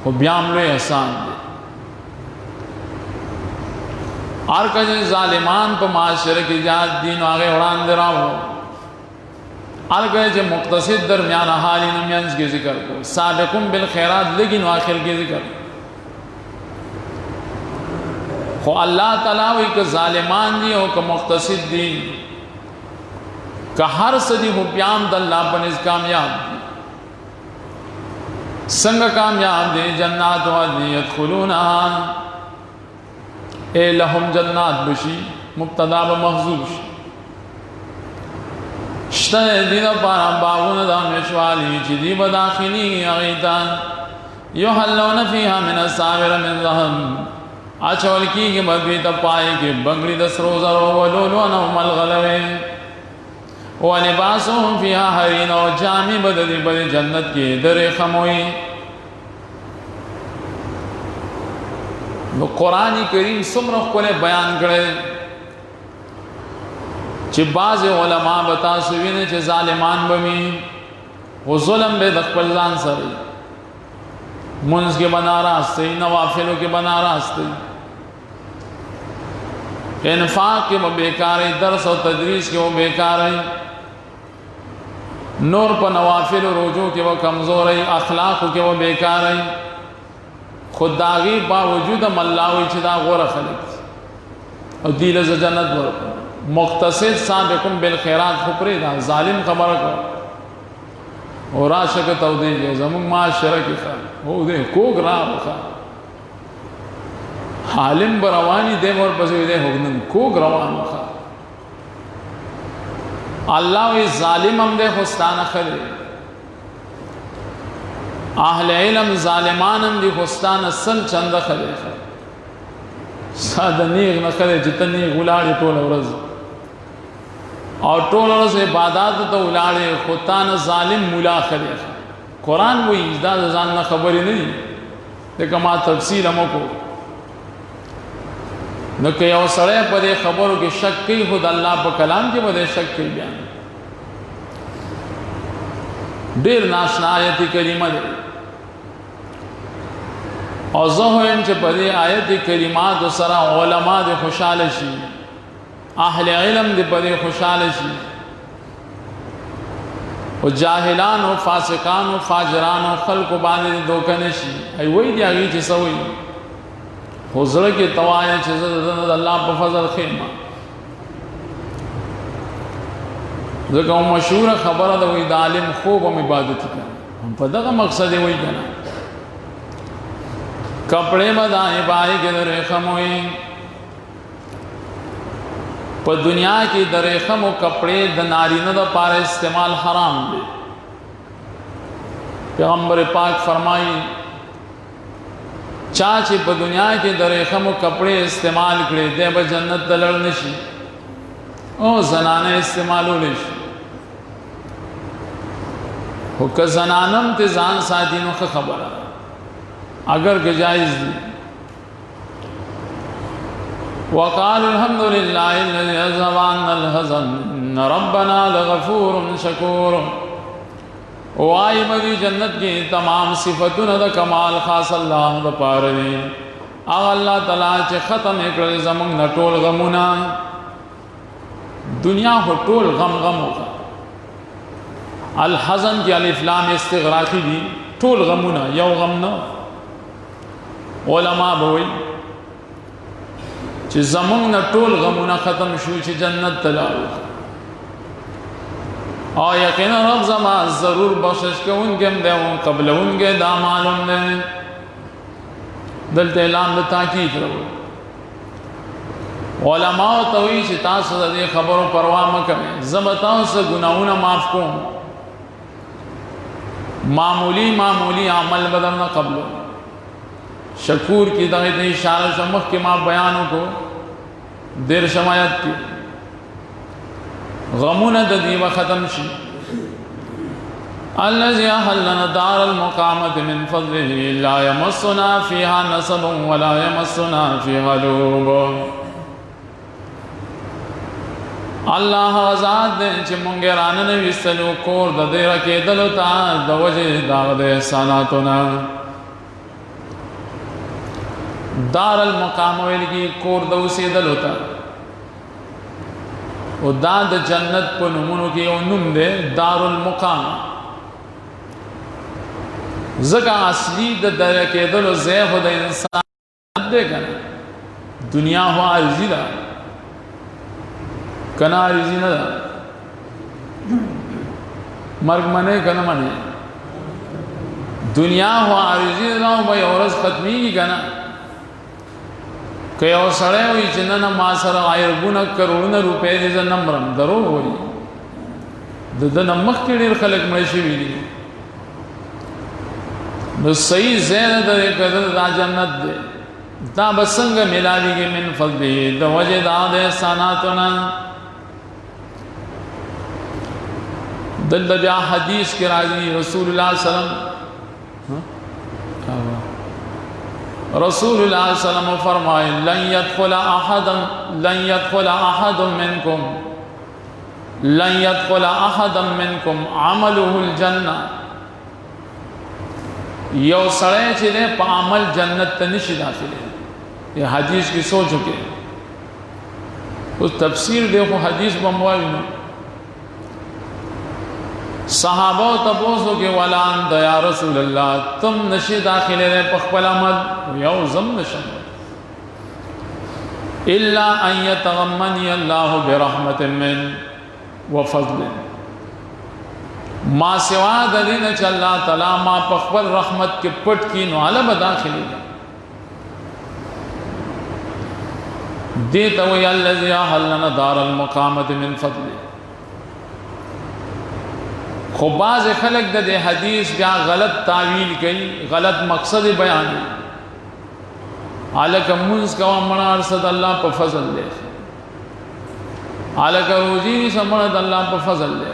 वो ब्याम लो एहसान दे और का जो जालिमान पर माशरे की जात दीन आगे उड़ान दे रहा हो और का जो मुक़्तसिद दरमियान हाली नमियांस के ज़िक्र को साबिक़ुन बिल खैरात लेकिन आखिर के ज़िक्र को अल्लाह ताला वही का जालिमान दी हो का मुक़्तसिद दी का हर सदी हो प्याम दल्ला बनिज कामयाब संग कामयाब दे जन्नात वादी यदखुलूनहा ए लहुम जन्नात बशी मुब्तदा ब महज़ूब शतन दिन पारा बागुन दामेशवाली चिदी बदाखिली अगीतान युहल्लून फीहा मिन अस्साविर मिन ज़हब आचौल की के बदवी तब पाए के बंगड़ी दस रोज़ा रो वलूलुन उमल गलवे व लिबासुहुम फीहा हरीर और जामी बदली बदे जन्नत के दरे खमोई वो कुरान करीम सुमर को बयान करे चे बाज़ उलमा बता सुविने चे जालिमान बमी वो जुल्म बे दखपल जान सरी मुंज के बना रास्ते नवाफिलों के बना रास्ते इन्फाक के वो बेकार है दर्स और तदरीस के वो बेकार है नूर पर नवाफिल रोजों के वो कमज़ोर है अखलाक के वो बेकार है खुदागी बावजूद मल्लावी चिदा गोर खलिक और दिल से जन्नत वर मुक़्तसिद साबिक़ुन बिल खैरात खुपरे दा जालिम खबर को और आशक तवदे जो जमुन माशरा की खा हो दे को ग्रा खा हालिम बरवानी दे और बसे दे हुगन को ग्रवान खा अल्लाह वे जालिम हम दे खुस्तान खले आहले इल्म जालिमान हम दी खुस्तान असल चंद खले सादनी न खले जितनी गुलाड़ी टोल औरज और टोल औरज इबादत तो उलाड़े खुतान जालिम मुला खले कुरान वो इजदाद जान न खबर ही नहीं लेकिन मा तफसील हमको न कि सड़े पदे खबरों के शक की खुद अल्लाह पर कलाम के बदे शक के बयान देर नाशना आयती करीमा दे और ज़ोहन चे पदे आयती करीमात व सरा उलमा दे खुशालशी आहले इल्म दे पदे खुशालशी और जाहिलान व फासिकान व फाजरान व खल्क बांधे दोकनशी आई वही दियागी चे सवई हुज़र के तवाए चीज़ अल्लाह पर फजल खेमा जो मशहूर खबर है वही दालिम खूब हम इबादत कर हम पता का मकसद है वही कहना कपड़े बदाए बाई के दरे खम हुई पर दुनिया की दरे खम व कपड़े दनारी न पारे इस्तेमाल हराम दे पैगम्बर पाक फरमाई चाचे पर दुनिया के दरेखम कपड़े इस्तेमाल करे दे ब जन्नत दलड़ नशी ओ जनाने इस्तेमाल नशी हो क जनानम ते जान सादीनों का खबर अगर के जायज़ दी वक़ाल अल्हम्दुलिल्लाहि अज़्ज़वान अल हज़न रब्बना लगफूरुन शकूर वाई बदी जन्नत की तमाम सिफतुन द कमाल खास अल्लाह द पारे अल्लाह तआला चे ख़त्म एकड़ ज़मंग न टोल गमुना दुनिया हो टोल गम गम होगा अल हज़न की अलिफ लाम इस्तिग़राक़ी दी टोल गमुना यौ गम न उलमा बोई चे ज़मंग न टोल गमुना ख़त्म शू चे जन्नत तलाऊ और यकीन रब ज़मा ज़रूर बख्शिश के उनके दे कबल उनके दामालुम दे दलते ऐलान ताकीद रहो उलमा तवी चिता से खबरों परवाह म करें ज़बताओं से गुनाहों माफ़ को मामूली मामूली अमल बदल न कबलो शकूर की दगत इशारा शमख के माँ बयानों को देर शमायत की गमुन दीवा ख़त्म शी अल्लज़ी अहल्लना दारल मुक़ामत मिन फ़ज़लिही ला यमस्सुना फ़ीहा नसबुन व ला यमस्सुना फ़ीहा लूब अल्लाह आज़ाद दे चे मुंगेरान ने विस्तलू कोर द देर के दलता द वजे दाग दे सानातुना दारल मुक़ाम वेलगी कोर द उसे दलता और दाद जन्नत पर नमूनों की नुम दे दारुल मुक़ाम ज़का असली द दर के दल ज़े खुद इंसान देगा दुनिया हो आर्जी दा कना आर्जी ना मर्ग मने कना मने दुनिया हो आर्जी ना भाई औरस खत्मी की कना कई और सड़े हुई चिन्ह न मासर आयरगुन करोड़ रुपए जैसे नम्रम दरो हुई द नमक के डेर खलक मशी भी नो सही ज़ैन दरे कदर दा जन्नत दे दा बसंग मिलावी के मिन फज़लिही द वजे दाद सानातुना दल दबिया हदीस के राजी रसूलुल्लाह सल्लल्लाहु रसूलुल्लाह सल्लल्लाहु फरमाए लन यदखुल अहदम मिनकुम अमलुहुल जन्नह यो सड़े चिले पामल जन्नत तनिश दाखिले ये हदीस की सो चुके उस तफसीर देखो हदीस बमवाई में सहाबा तपोसो के वलान दया रसूल अल्लाह तुम नशे दाखिले ने पखपला मद यो जम नशम इल्ला अन यतगम्मनी अल्लाह बिरहमतिन मिन व फज़लिन माँ सिवा दलीन चल्ला तला माँ पखबल रहमत के पट की नुआला बदाखिली देता हुई अल्लज़ी अहल्लना दारल मुक़ामत मिन फ़ज़लिही खुबाज खलक दे हदीस क्या गलत तावील कई गलत मकसद बयान आलक मुंस का मना अरसद अल्लाह पर फजल ले आलक रोजी समणद अल्लाह पर फजल ले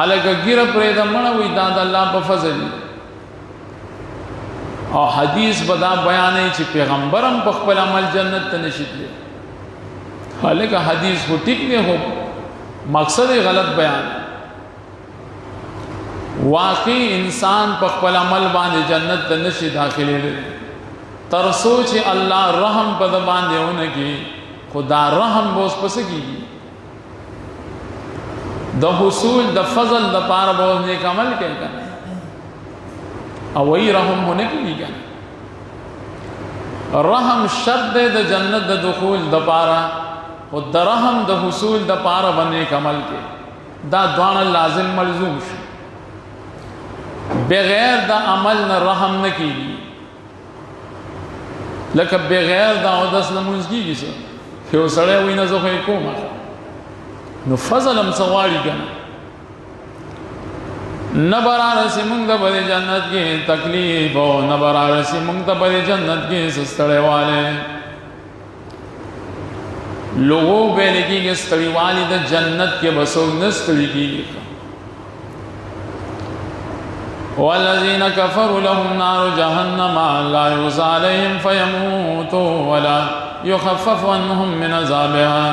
आलक गिर प्रेद मना हुई दाद अल्लाह पर फजल और हदीस बदा बयान छि पैगम्बरम पखपल अमल जन्नत नशित ले हालांकि हदीस को ठीक नहीं हो मकसद गलत बयान वाकई इंसान पखपल अमल बांधे जन्नत नशी दाखिले तरसोच अल्लाह रहम पद बांधे उनकी खुदा रहम बोस पस की द हुसूल द फजल द पार बोस ने अमल के करना और वही रहम होने के लिए करना रहम शब्द द जन्नत द दुखूल द पारा और दरहम द हुसूल द पारा बने कमल के दा द्वाना लाजिम मलजूम बगैर द अमल न रहम न की लक बगैर द दस नमुज की सो क्यों सड़े हुई न जोखे को मत न फजल हम सवारी करना न बरारसी मुंग द बड़े जन्नत की तकलीफ हो न बरारसी मुंग द बड़े जन्नत की सस्तड़े वाले लोगों बेले की के स्तड़ी वाली द जन्नत के बसों न स्तड़ी की वल्लज़ीना कफ़रू लहुम नारु जहन्नम ला युज़ा अलैहिम फ़यमूतू वला युख़फ़फ़ु अन्हुम मिन अज़ाबिहा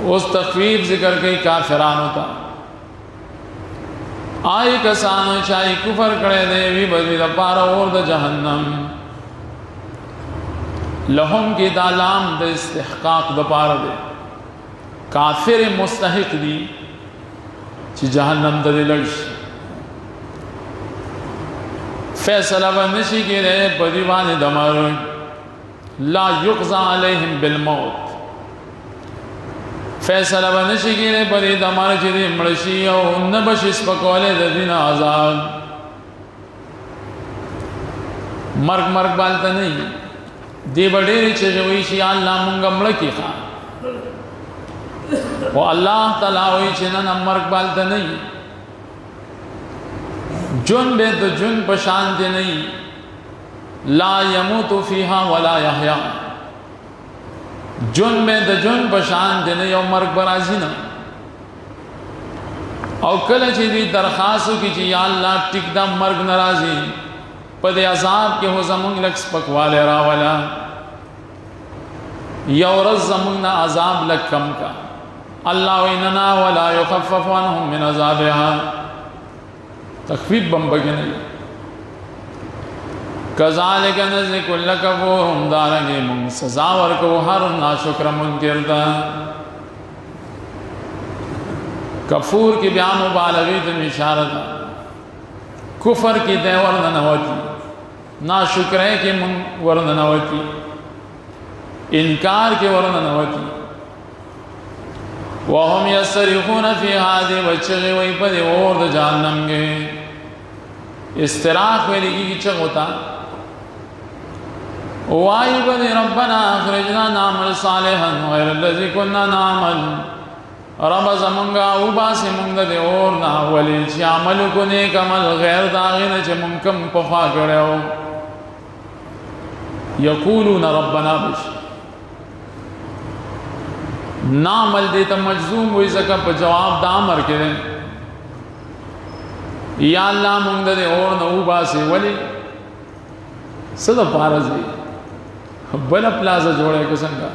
उस तखफीफ जिक्र कई काफिरान होता आई कसानो चाई कुफर करे दे भी बदी द पारा और द जहन्नम लहुम की दालाम द इस्तिहकाक द पारा दे काफिर मुस्तहिक दी ची जहन्नम द दिलश फैसला बंदशी की रहे बदीवान दमर ला युक़ज़ा अलैहिम बिलमौत फैसला बंदशी की रहे बदी दमर चिदी मड़शी और न बशिस पकौले दिन आज़ाद मर्ग मर्ग बालता नहीं दे बडेरी चजवीशी अल्लाह मुंगा मड़की खा वो अल्लाह ताला हुई चिना न मर्ग बालता नहीं जुन बे तो जुन पशांति नहीं ला यमूतु फीहा वला यहया जुन में तो जुन पशांति नहीं और मर्ग बराजी ना और कल चीज़ी दरखास्तों की ची या अल्लाह टिकदा मर्ग नाराजी पदे अजाब के हो जमुंग लक्स पकवाले रावला या औरत जमुंग ना अजाब लग कम का अल्लाह इन्ना वला युखफ़फ़ु अन्हुम मिन अज़ाबिहा तखफीफ बम्बगे नहीं कज़ालिक नज़्ज़ि कुल्ल कफ़ूर दारंगे मुंग सजावर को हर नाशुक्र मुनकिरदा कफूर की ब्याह मुबालगी तुम इशारत कुफर की दे वर्णनवती नाशुक्र के मुंग वर्णनवती इनकार के वर्णनवती वहम यसरिखून फी हादि बच्चे वही पदे और द जहन्नम के इस्तराख वेली की चग होता वाई बदे रब्बना अखरिजना नामल सालिहन गैरल्लज़ी कुन्ना नामल रब ज़मंगा उबा से मुंग दे और ना वली ची अमल को नेक अमल गैर दागिन चे मुंकम पखा करे हो यकूलून रब्बना बिश नामल देता मजजूम हुई सका पर जवाब दामर के दें या अल्लाह मुंग दे और न उबा से वली सदा पारज है बला प्लाजा जोड़े कसंगा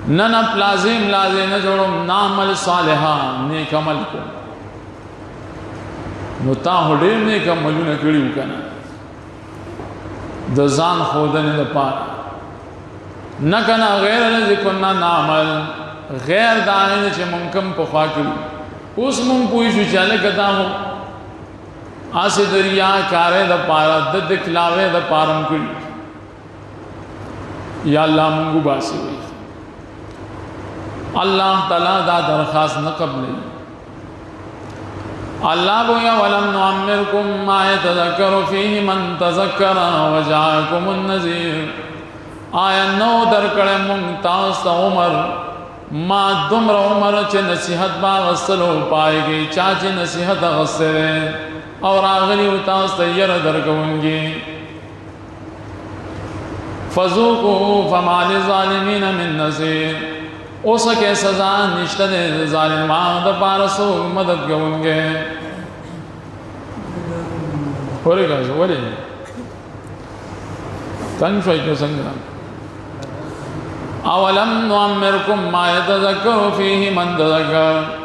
न प्लाजिम लाजे न जोड़ो नामल सालिहा नेक अमल को नुता होडे नेक अमलू न कड़ी उकना दजान खोदने द पार न कना गैर ज़िकुन्ना नामल गैर दाने चे मुमकम पखा करी उस मुंग कोई शुचाले कता हो आसे दरिया कारे द पारा द दिखलावे द पारम करी या अल्लाह मुंगू बासी हुई अल्लाह ताला दा दरखास्त न कबले अल्लाह बोया वलम नुअम्मिरकुम मा यतज़क्करु फीहि मन तज़क्करा व जाअकुमुन नज़ीर आया नौ दरकड़े मुंग तास्त उमर मा दुमर उमर चे नसीहत बा वस्तलो पाएगी चाचे नसीहत गस्से और आगरी उतास्त यर दरकवंगी फज़ूक़ू फमा लिज़्ज़ालिमीन मिन नज़ीर ओ सके सजा निश्ता दे ज़ालिमान द पारसो मदद गवंगे होरे गाइस होरे तंफई के संग्राम अवलम नुअम्मिरकुम मा यतज़क्करु फीहि मन तज़क्कर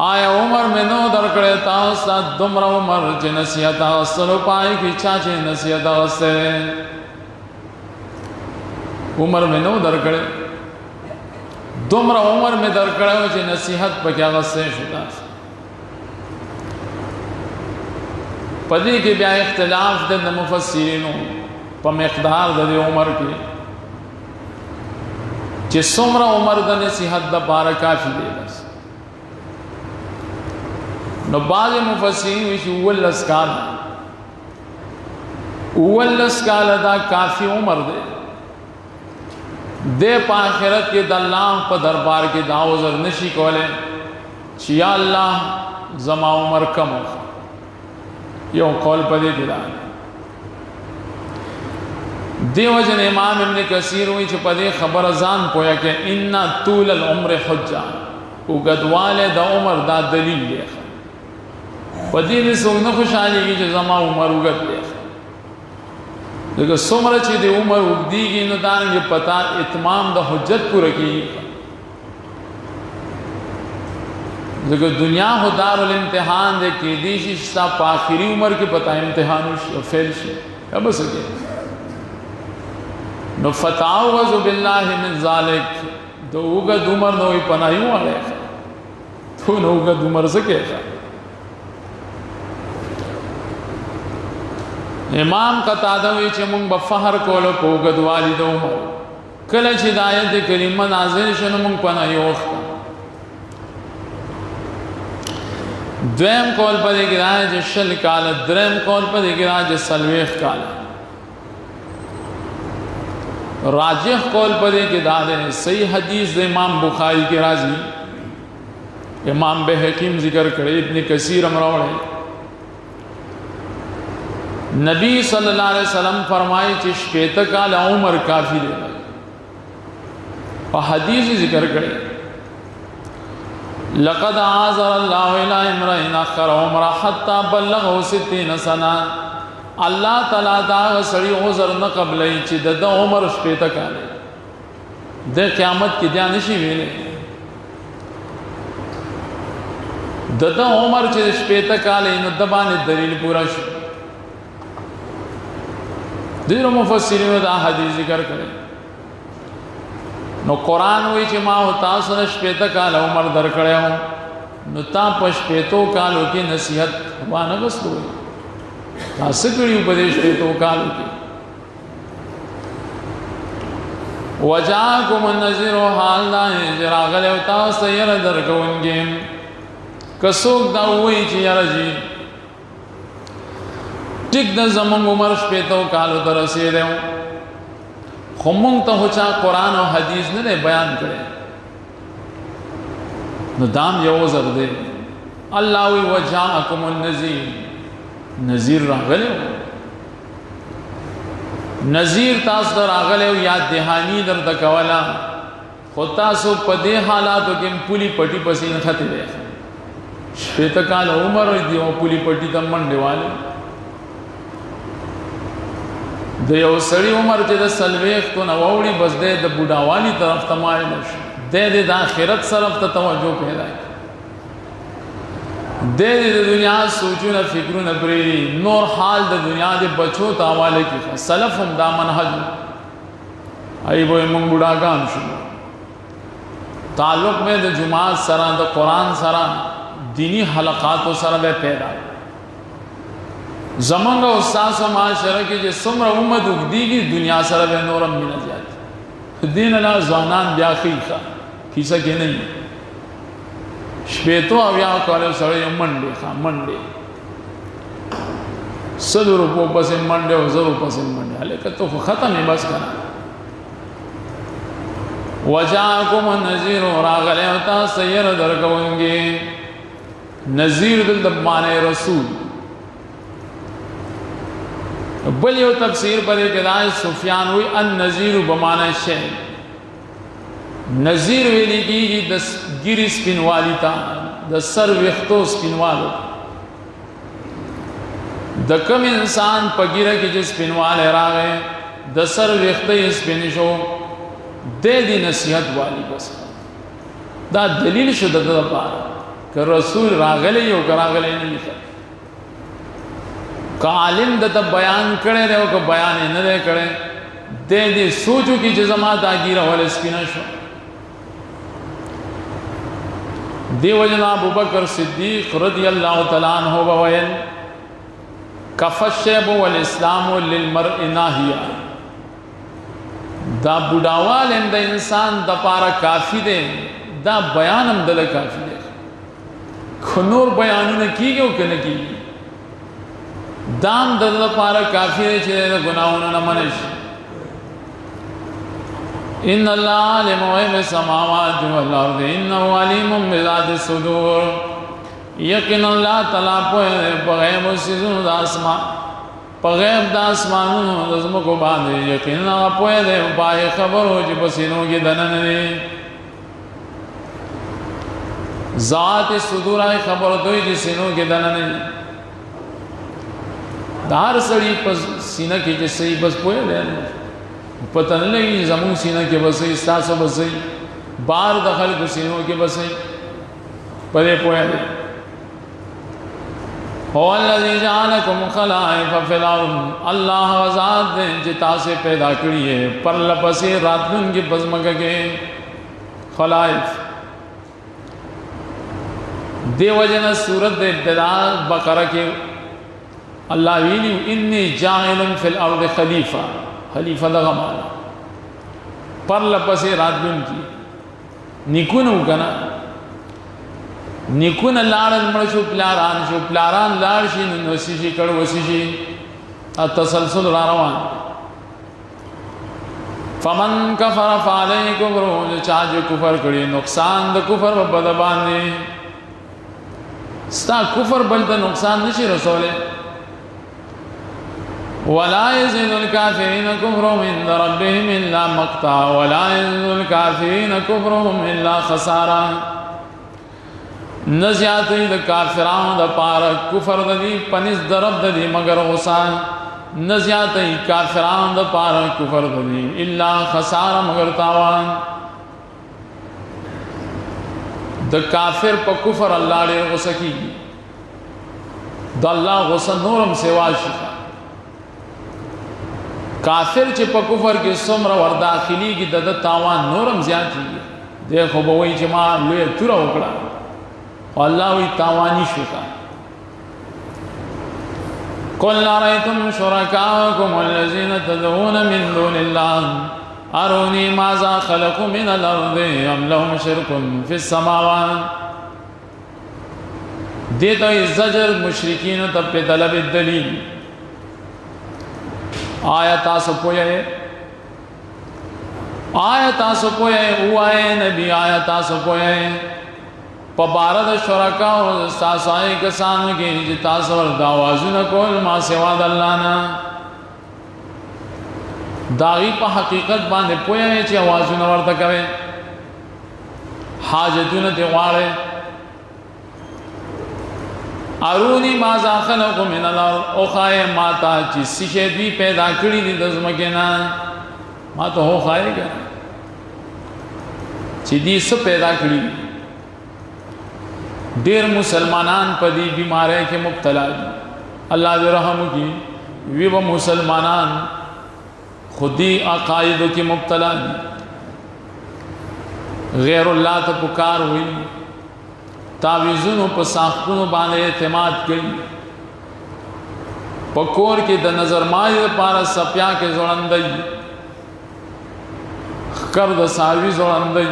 आया उमर में नो दरकड़े तासा दुमरा उमर चे नसीहत असलो पाए की चाचे नसीहत अससे उमर में नो दरकड़े दुमरा उमर में दरकड़े चे नसीहत पर क्या गस्से शुदा पदी के ब्या इख्तिलाफ दे मुफस्सिरीनों पर मिक़दार दे उमर की चे सुमरा उमर द नसीहत द पारा काफी दे बस न बाज़ मुफस्सिरीन विच उवल्लस काल दा काफी उमर दे पाखिरत के दल्लाह पर दरबार के दावजर नशी कोले चिया अल्लाह जमा उमर कम हो यो कौल पदे दिला देवजन इमाम इब्न कसीर हुई पदे खबर जान पोया के इन्ना तूल अल उम्र हुज्जा उगदवाले द उमर दा दलील ले पदी ने सोना खुशहाली की जो जमा उमर उगत ले लेकिन सुमर ची दे उमर उगदी की नदान ये पता इतमाम द हुज्जत पूरा की ځکه دنیا خو دارالامتحان دی، کیدای شي ستا په آخري عمر کې پتا امتحان وشي او فیل شي یا به څه کوې. نو فتعوذ بالله من ذلک، د اوږد عمر نه وایي پناهي وغواړئ. دونه اوږد عمر څه کوې؟ امام قتاده وی چې موږ به فخر کولو په اوږدوالي د عمر. کله چې د آیت کریمه نازل شو نو موږ پناهي وغوښته. دویم قول په دې کې راځي چې 60 کاله، دریم قول په دې کې راځي 40 کاله. راجح قول په دې کې دا دی، صحیح حدیث د امام بخاری کې راځي، امام بهقی ذکر کړی، ابن کثیر هم راوړی. نبی صلی اللہ علیہ وسلم فرمائی چې 60 کال عمر کافی دی. په حدیث ذکر کړی لقد عذر الله الى امرئ اخر عمره حتى بلغه 60 سنه. الله تعالی دا سړی عذر نه قبلای چې د عمر 60 کال د قیامت کې ځان نشي ویلې. د عمر چې 60 کال نو د باندې دلیل پورا شو. ډیرو مفسرینو دا حدیث ذکر کړي. نو قرآن وی چې ما تاسو نه 60 کال عمر درکړیو، نو تا په 60 کالو کې نصیحت وانه غوښتو. تاسو کړیو په دې 60 کالو کې. وجاءکم النذیر حال دا راغله او تاسو یې درکوونګې. کڅوګ دا وی چې یارجی ټیک د زمونږ عمر 60 کالو ته رسېدو، خو مونږ ته خو چا قرآن او حدیث نه دی بیان کړی. نو دام یو عذر دی. الله وی وجاءکم النذیر، نذیر راغلی، نذیر تاسو ته راغلی یا دهانی درته کوله، خو تاسو په دې حالاتو کې پولی پټي پسې نښتې دی. 60 کال عمر دی او پولی پټي ته منډې والے. د یو سړی عمر چې د 40 کو نه وړي، بس د بوډاوالي طرف ته مایل شي، د آخرت طرف ته توجه پیدا کړي، د دنیا سوچونه فکرونه پرې نور حال د دنیا د بچو ته حواله کړي. سلف هم دا منهج ای وای موږ بوډاګان شو. تعلق مې د جماعت سره، د قرآن سره، دینی حلقاتو سره به پیدا. زمانګه استاد معاشره کې چې څومره امت وګديږي، دنیا سره به نورم مینه زیات. دین لا ځوانان بیا خیخه کیسه کې نه 60 او یا کال سره منډه ښه منډه 100 روپو پسې منډه او 0 پسې منډه، هلکه ته خو ختمې بس کنه. وجاءکم النذیر راغله او تاسو یې درکوونګي. نذیر د معنی رسول. بل یو تفسیر پر اقتداء سفیان وی النذیر بمعنی شی. نذیر ویلی کیږي د ګیری سپینوالی تا، د سر وختو سپینوالو. د کوم انسان په ګیره کې چې سپینواله راغی، د سر وختې سپین شو، د دې نصیحت والی. بس دا دلیل شو د لپاره که رسول راغلی او راغلی نه لیکل. که عالم د بیان کړي دی او که بیان نه دی کړي، د دې سوچو کې چې زما دا ګیره ول سپینه شو. دیو جنا ابوبکر صدیق رضی اللہ تعالی عنہ وویل کف الشیب والاسلام للمرء ناهیا. دا بوډاوال د انسان د پاره کافی دی، دا بیان هم دل کافی دی. خو نور بیانونه کیږي او کنه کیږي، دام د لپاره کافی دی چې د ګناہوں نه منش. ان الله علم غیب السماوات والارض انه علیم بذات الصدور. یقینا الله تعالی په غیب سيزونو د اسمان، په غیب د اسمانونو د زمکو باندې یقینا په دې پای خبرو چې په سینو کې دننه نه ذات صدور خبر دوی چې سینو کې دننه دار سړی په سینه کې چې صحیح بس پوهه ده، پتہ نه لګي زمون سینه کې بسې تاسو بسې بار دخل کو سینو کې بسې. پدې پوهه دی هو الذي جعلكم خلائف في الارض الله ذات دې چې تاسو پیدا کړی ہے پر لپسې راتلونکي پزماکه کې خلائف دیو جن سورت ابتدا بقرہ کے اللہ ویلی انی جاعل فی الارض خلیفہ خلیفہ دا غمانا پر لپس راتلون کی نکونو کنا نکون لارن مرشو پلاران لارشی نوسیشی کڑ وسیشی التسلسل راروان فمن کفر فعلی کفرو چاہ جو کفر کری نقصان دا کفر و بدبان دی ستا کفر بلتا نقصان نشی رسولے ولا يزيد الكافرين كفرهم عند ربهم إلا مقتا ولا يزيد الكافرين كفرهم إلا خسارا نزیاتی دا کافران دا پارا کفر دا دی پنس درب دا دی مگر غصان نزیاتی کافران دا پارا کفر دا دی الا خسارا مگر تاوان دا کافر پا کفر اللہ دیر غصہ کی دا اللہ غصہ نورم سوا شکا کافر چی پا کفر کی سمر ور داخلی کی دا تاوان نورم زیادی دیکھو بوئی چی ما لوی تورا اکڑا اللہ وی تاوانی شکا قل ارائیتم شرکاءکم الذین تدعون من دون اللہ ارونی ماذا خلقوا من الارض ام لهم شرک فی السماوات دیتا زجر مشرکین تب پہ طلب الدلیل آیا تاسو پوئے او آئے نبی آیا تاسو پوئے پا بارد شرکا و ساسائی کسانو کی جی تاسو ورد آوازو نکول ما سواد اللہ نا داغی پا حقیقت باندے پوئے چی آوازو نورد کوئے حاجتو نتی غارے ارونی مازا خلقو من الارض اوخائے ماتا چی سیشے دوی پیدا کری دی دزمکینا ماتا ہو خائے گا چی دی سب پیدا کری دیر مسلمانان پا دی بیمارے کے مبتلا دی اللہ دی رحم کی وی و مسلمانان خودی عقائدوں کی مبتلا دی غیر اللہ تا پکار ہوئی تاویزونو پا ساختونو باندے اعتماد کری پکور کی دا نظر مائی دا پارا سپیا کے زوڑندئی خکر دا ساوی زوڑندئی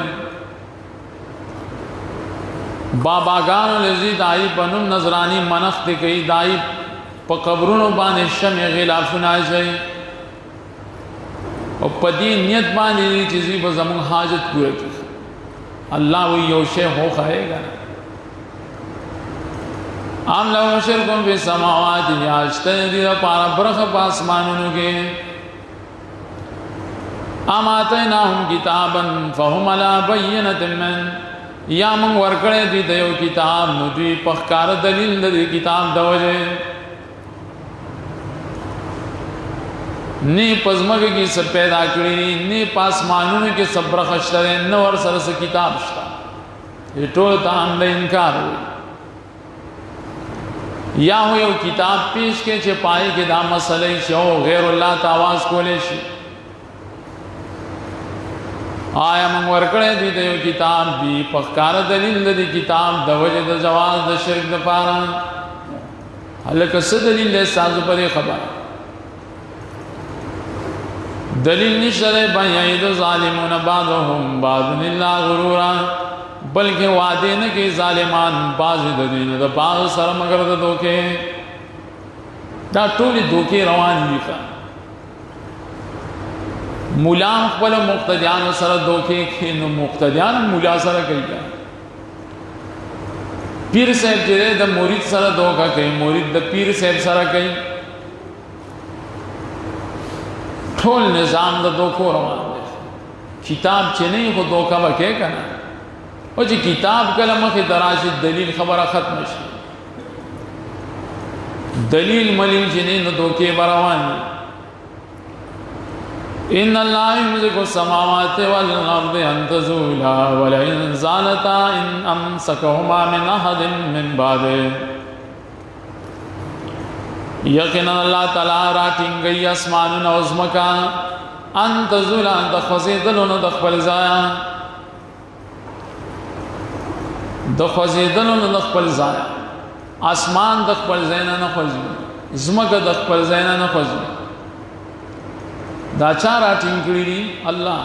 باباگانو لزی دائی پنم نظرانی منخت کئی دائی پا قبرونو باندے شمع غلافون آئی جائی اور پا دی نیت باندے دی چیزی با زمان حاجت پورے کی اللہ وی یوشے ہو خائے گا ام لو شرکم فی السماوات یاشتن دی دا پارا برخ پاسمانونو کے ام آتیناہم کتابا فہم علا بینت من یا منگ ورکڑے دی دیو کتاب نو دوی پخکار دلیل دی کتاب دو وجہ نی پزمک کی سب پیدا کری نی پاسمانون کی سب برخشترے نور سرس کتاب شتا یہ ٹول تام دا انکار ہوئی یا ہو یو کتاب پیش کے چھے پائی کے دا مسئلہ شو غیر اللہ تاواز کولے شی آیا من ورکڑے دی دیو کتاب دی پخکار دلیل دی کتاب دا وجہ دا جواز دا شرک دا پارا حلکہ سے دلیل دے سازو پر خبر دلیل نشترے بیعید ظالمون بعضهم بعض اللہ غرورا بلکہ وعدے نہ کہ ظالمان بعض دلیل دا بعض سر مگر دا دوکے دا ٹولی دوکے روانی لکھا مولا مقبل مقتدیان سر دوکے کھینو مقتدیان مولا سر کئی گا پیر صاحب جرے دا مورید سر دوکا کئی مورید دا پیر صاحب سر کئی ٹھول نظام دا دوکو روان دے کتاب چے نہیں خود دوکا بکے کنا اور جی کتاب کلمہ کی دراشت دلیل خبرہ ختم شد دلیل ملیل جنین دوکے بروان इन अल्लाह युमसिकु अस्समावाति वल अर्द अन तज़ूला वलइन ज़ालता इन अमसकहुमा मिन अहदिन मिन बादिह। यकीनन अल्लाह ताला राटिंग गई आसमान और ज़मका अन तज़ूला दखवज़ेदलुन दखबल ज़ाया दखवज़ेदलुन दखबल ज़ाया। आसमान दखबल ज़ैना न खज़ी ज़मका दखबल ज़ैना न खज़ी दा चा राटिंग करी अल्लाह।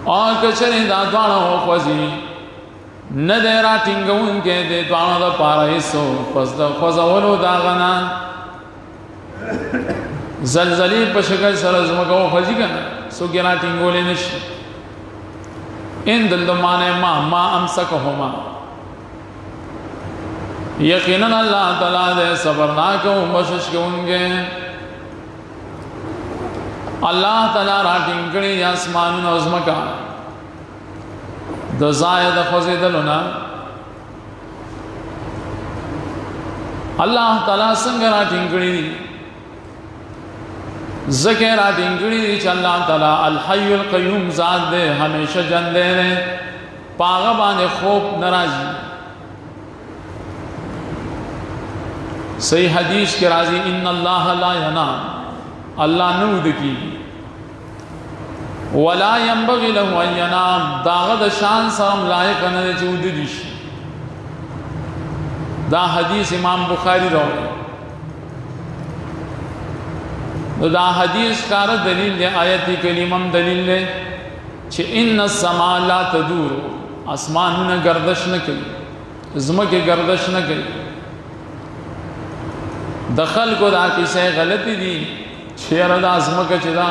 और कचरे दा द्वाणा हो खज़ी न दे राटिंग उनके दे द्वाणा दा पारा हिस्सो पस दा खज़ावलो दागना जलजली पशकल सरज़मका हो खज़ी कना सो के राटिंग गोले नशी इन दल माने मा अमसकहुमा। यकीनन अल्लाह ताला दे सबरनाक व बख्शिश के उनके अल्लाह ताला राटिंग करी आसमान और ज़मका द ज़ायद खज़ेदलुना। अल्लाह ताला संग राटिंग करी ज़के राटिंग करी च अल्लाह ताला अल हय्युल क़य्यूम ज़ात दे हमेशा जंदे ने पागा बाने खौफ नाराज़ी। सही हदीस के राजी इन्नल्लाह ला यनाम अल्लाह नूद की वला यंबग़ी लहु अन यनाम दागद शान सरम लायक न चूद दिश। दा हदीस इमाम बुखारी रहो तो दा हदीस कार दलील ले आयत करीमम दलील ले च इन्न समा ला तदूर आसमान ने गर्दश न करी ज़मके गर्दश न करी। दखल को दा किसे गलती दी शेर दा ज़मके चिदा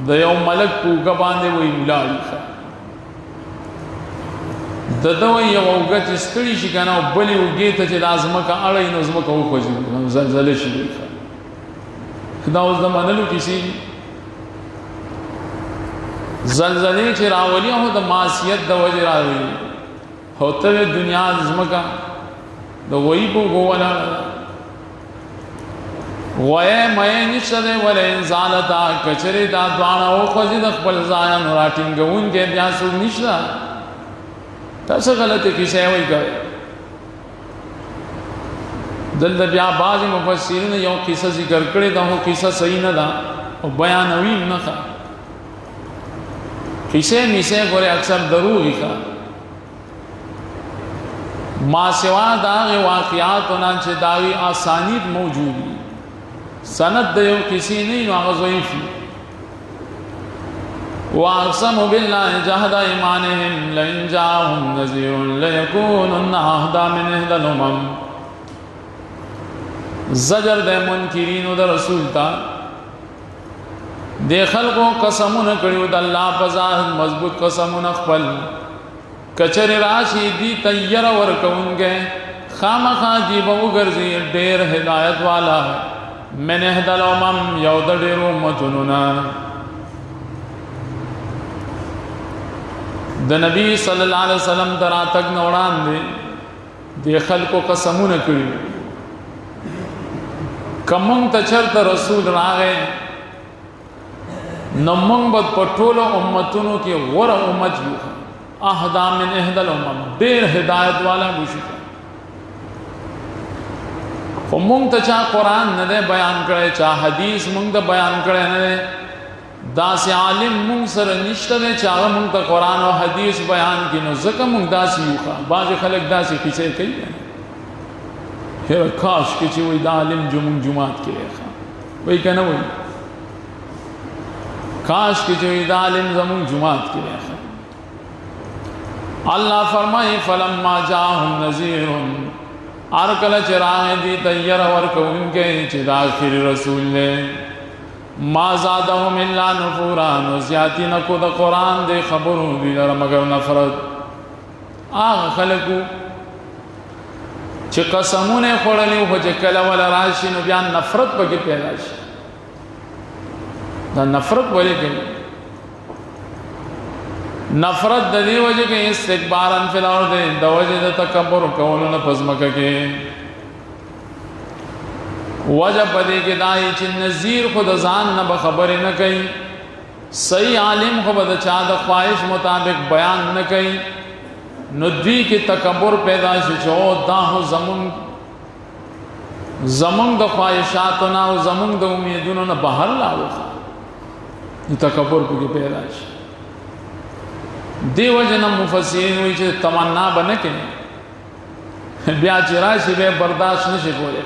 दयो मलक पूगा बांधे वही उलाड़ी खा ददो ये वोगा चिस्तड़ी शिकाना बली उगे तो चिदा ज़मका अड़े नो ज़मका वो खोजी ज़लज़ले शिवी खा खुदा उस दमानलू किसी ज़लज़ले चिरावलियाँ हो द मासियत द वजरावली होते हुए दुनिया ज़मका द वही को गोवाला वये मये निश्चदे वले इंसानता कचरे दा द्वाणा ओ खज़ी दखबल ज़ायन राटिंग उनके ब्यासु निश्चा तसे गलत किसे वही करे दल दबिया बाज़ मुफस्सिरीन यो किस्सा ज़िक्र करे दा हो किस्सा सही न दा और बयान अवी न खा किसे मिसे गोरे अक्सर दरूग खा मा सिवा दागे वाक़ियात उनांचे दावी आसानीत मौजूदी सनद दयो किसी नहीं ज़ईफ़ी वअक़समू बिल्लाहि जहदा ईमानिहिम लइन जाअहुम नज़ीरुन लयकूनुन्ना अहदा मिन इहदल उमम। ज़जर दे मुनकिरीन द रसूल ता देखल को कसमुन करियो द अल्लाह पज़ाहिद मजबूत कसमुन खपल कचरे राशि दी तैयार वर कउनगे खामखा जी बहु गर्जी ढेर हिदायत वाला है मैंने हदलमम यौद डेरो मतुनुना। द नबी सल्लल्लाहु अलैहि वसल्लम तरा तक नौड़ान दे देखल को कसमु न करी कमुंग तचर त रसूल रागे नमुंग बद पटोलो उम्मतुनु के वर उम्मत यू अहदा मिन इहदल उमम ढेर हिदायत वाला बुशुका मुंग तो चा कुरान न दे बयान करे चा हदीस मुंग तो बयान करे न दे दास आलिम मुंग सर निश्त दे चा मुंग तो कुरान और हदीस बयान की नो ज़का मुंग दास यूखा बाज खलक दास किसे कही फिर खास किसी वही दालिम जुमुंग जुमात के खा वही कहना वही खास किसी वही दालिम जमुंग जुमात के खा। अल्लाह फरमाए फलम्मा जाहुम नज़ीरुन आरकल चिराग दी तैयार वर को उनके चिराखिर रसूल ने माज़ादहुम इल्ला नुफूरा ज़्यादती न को द कुरान दे खबरों दी मगर नफरत आग खलकू च कसमुने खोड़ली हो च कला वाला राशि न बयान नफरत बगे पैदाश द नफरत बोले के नफरत ददी वजह के इस्तिकबारन फिल अर्द द वजह द तकब्बुर कौलन पज़मक के वजह पदे के दाई च नज़ीर खुद ज़ान न बखबर न कई सही आलिम खुद चा द ख्वाहिश मुताबिक बयान न कई नुद्वी के तकबर पैदा शो दाहो जमुंग द ख्वाहिशात ना जमुंग द उम्मीदों न बहर लाओ तकबर के पैदा देवजन मुफस्सिरीन हुई च तमन्ना बने के ब्या चिरा शिबे बर्दाश्त न शिकोले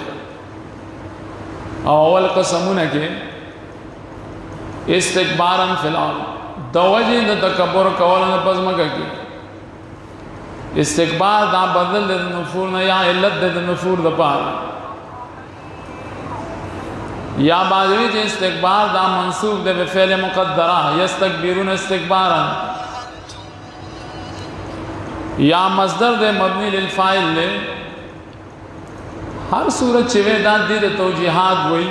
अवल कसमुन के इस्तिकबारन फिलहाल दवजे द तकबर कवल न पज़मग के इस्तिकबार दा बदल दे नफूर न या इल्लत दे नफूर द पार या बाजरी जे इस्तिकबार दा मंसूब दे फ़ेल मुक़द्दरा यस्तकबिरुन इस्तिकबारन या मस्दर दे मबनी लिल फ़ाइल ले हर सूरत चिवे दा दी दे तौजीहात हुई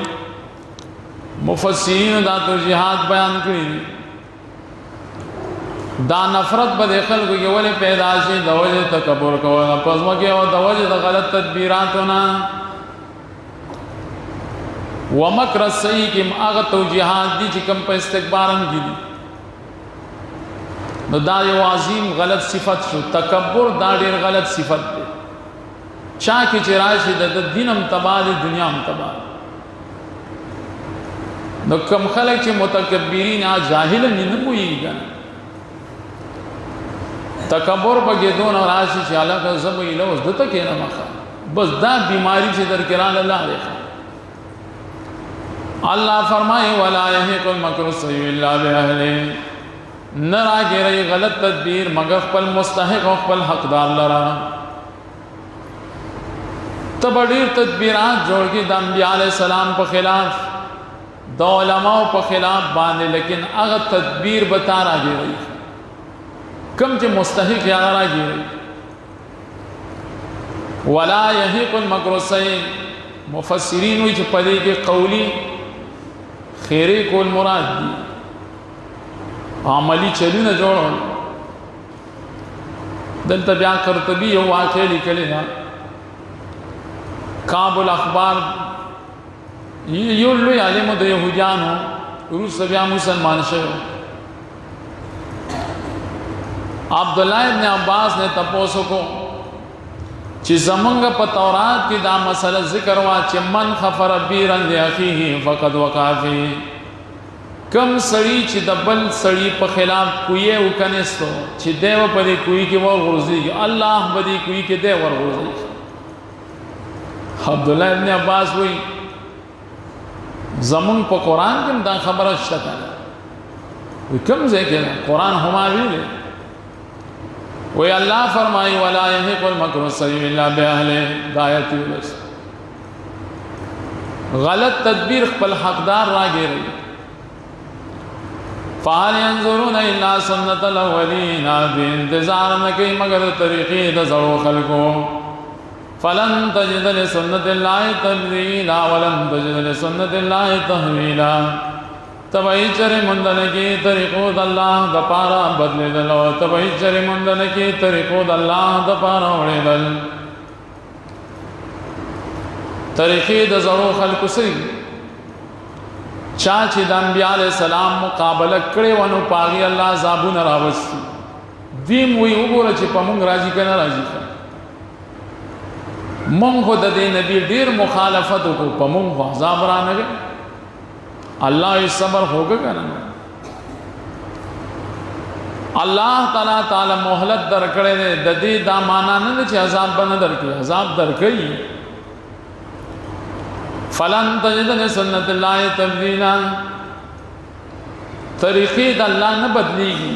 मुफस्सिरीन दा तौजीहात बयान करी दा नफरत बदखल को ये वाले पैदाशी दवजे तकबर को पज़मा के और दवजे द गलत तदबीरात होना वमकर सही कि आग तौजीहात दी चिकम पर इस्तिकबारन की नो दा यो अजीम गलत सिफत शो तकबर दा ढेर गलत सिफत दे चा की चिराशी द दिनम तबाह दुनिया में तबाह नो कम खलक चे मुतकब्बिरीन आ जाहिल नहीं बुईगा तकबर बगे दोन राशि चाला का जब इला उस दत के ना मखा बस दा बीमारी से दरकिरान अल्लाह देखा अल्लाह फरमाए वला यहिकुल मकरु सय्यु इल्ला बिअहली न रागे रही गलत तदबीर मगर पल मुस्तहिक और पल हकदार लरा तबड़ीर तदबीरात जोड़ के अंबिया अलैहिस्सलाम पर खिलाफ दो उलमाओं पर खिलाफ बांधे लेकिन अगर तदबीर बता रागे रही कम चे मुस्तहिक यारा रागे रही वला यहिकुल मकरु सय्यु मुफस्सिरीन हुई पदे के कौली खेरे कोल मुराद दी आमली चली न जोड़ो दलता ब्या करतबी यो वाक़े लिखले ना काबुल अखबार यो लो आलिम द यहूदियान हो रूस ब्या मुसलमान शे अब्दुल्लाह इब्न अब्बास ने तपोसो को ची ज़मंग प तौरात की दा मसला ज़िक्र वा ची मन खफर बीरन अखीही फ़क़द वक़ाफ़ी कम सड़ी ची दबल सड़ी पर खिलाफ कुए उकनिस्तो ची देव पदी कुई की वो गुर्जी अल्लाह बदी कुई के देव और गुर्जी अब्दुल्लाह इब्न अब्बास हुई ज़मंग प कुरान कम दा खबर अश्तता कम जे के कुरान हमारी ले वही अल्लाह फरमाई वला यहिकुल मकरु सय्यु इल्ला बिअहली दायती उलस गलत तदबीर पल हकदार रागे रही फ़हल यंज़ुरून इल्ला सुन्नतल अव्वलीन इंतजार न कई मगर तरीक़े द ज़रो खल्को फ़लन तजिद लिसुन्नतिल्लाहि तब्दीला वलन तजिद लिसुन्नतिल्लाहि तहवीला तबही चरे मुंदन की तरीक़ो दल्लाह दपारा बदले दलो तबही चरे मुंदन की तरीक़ो दल्लाह दपारा उड़े दल तरीक़े द ज़रो खल्को सही चाची द अंबिया अलैहिस्सलाम मुकाबला करे वनु पागी अल्लाह ज़ाबु न रावस्ती दीम हुई उगोर ची पमुंग राजी का न राजी का मुंग को दे नबी देर मुखालफत को पमुंग को अज़ाब रान गए अल्लाह इस सबर होगा का ना अल्लाह ताला मोहलत दर करे ने ददी दा माना न चे अज़ाब बन दर के अज़ाब दर कई फलन तजिद लिसुन्नतिल्लाहि तब्दीला तरीक़े द अल्लाह न बदलेगी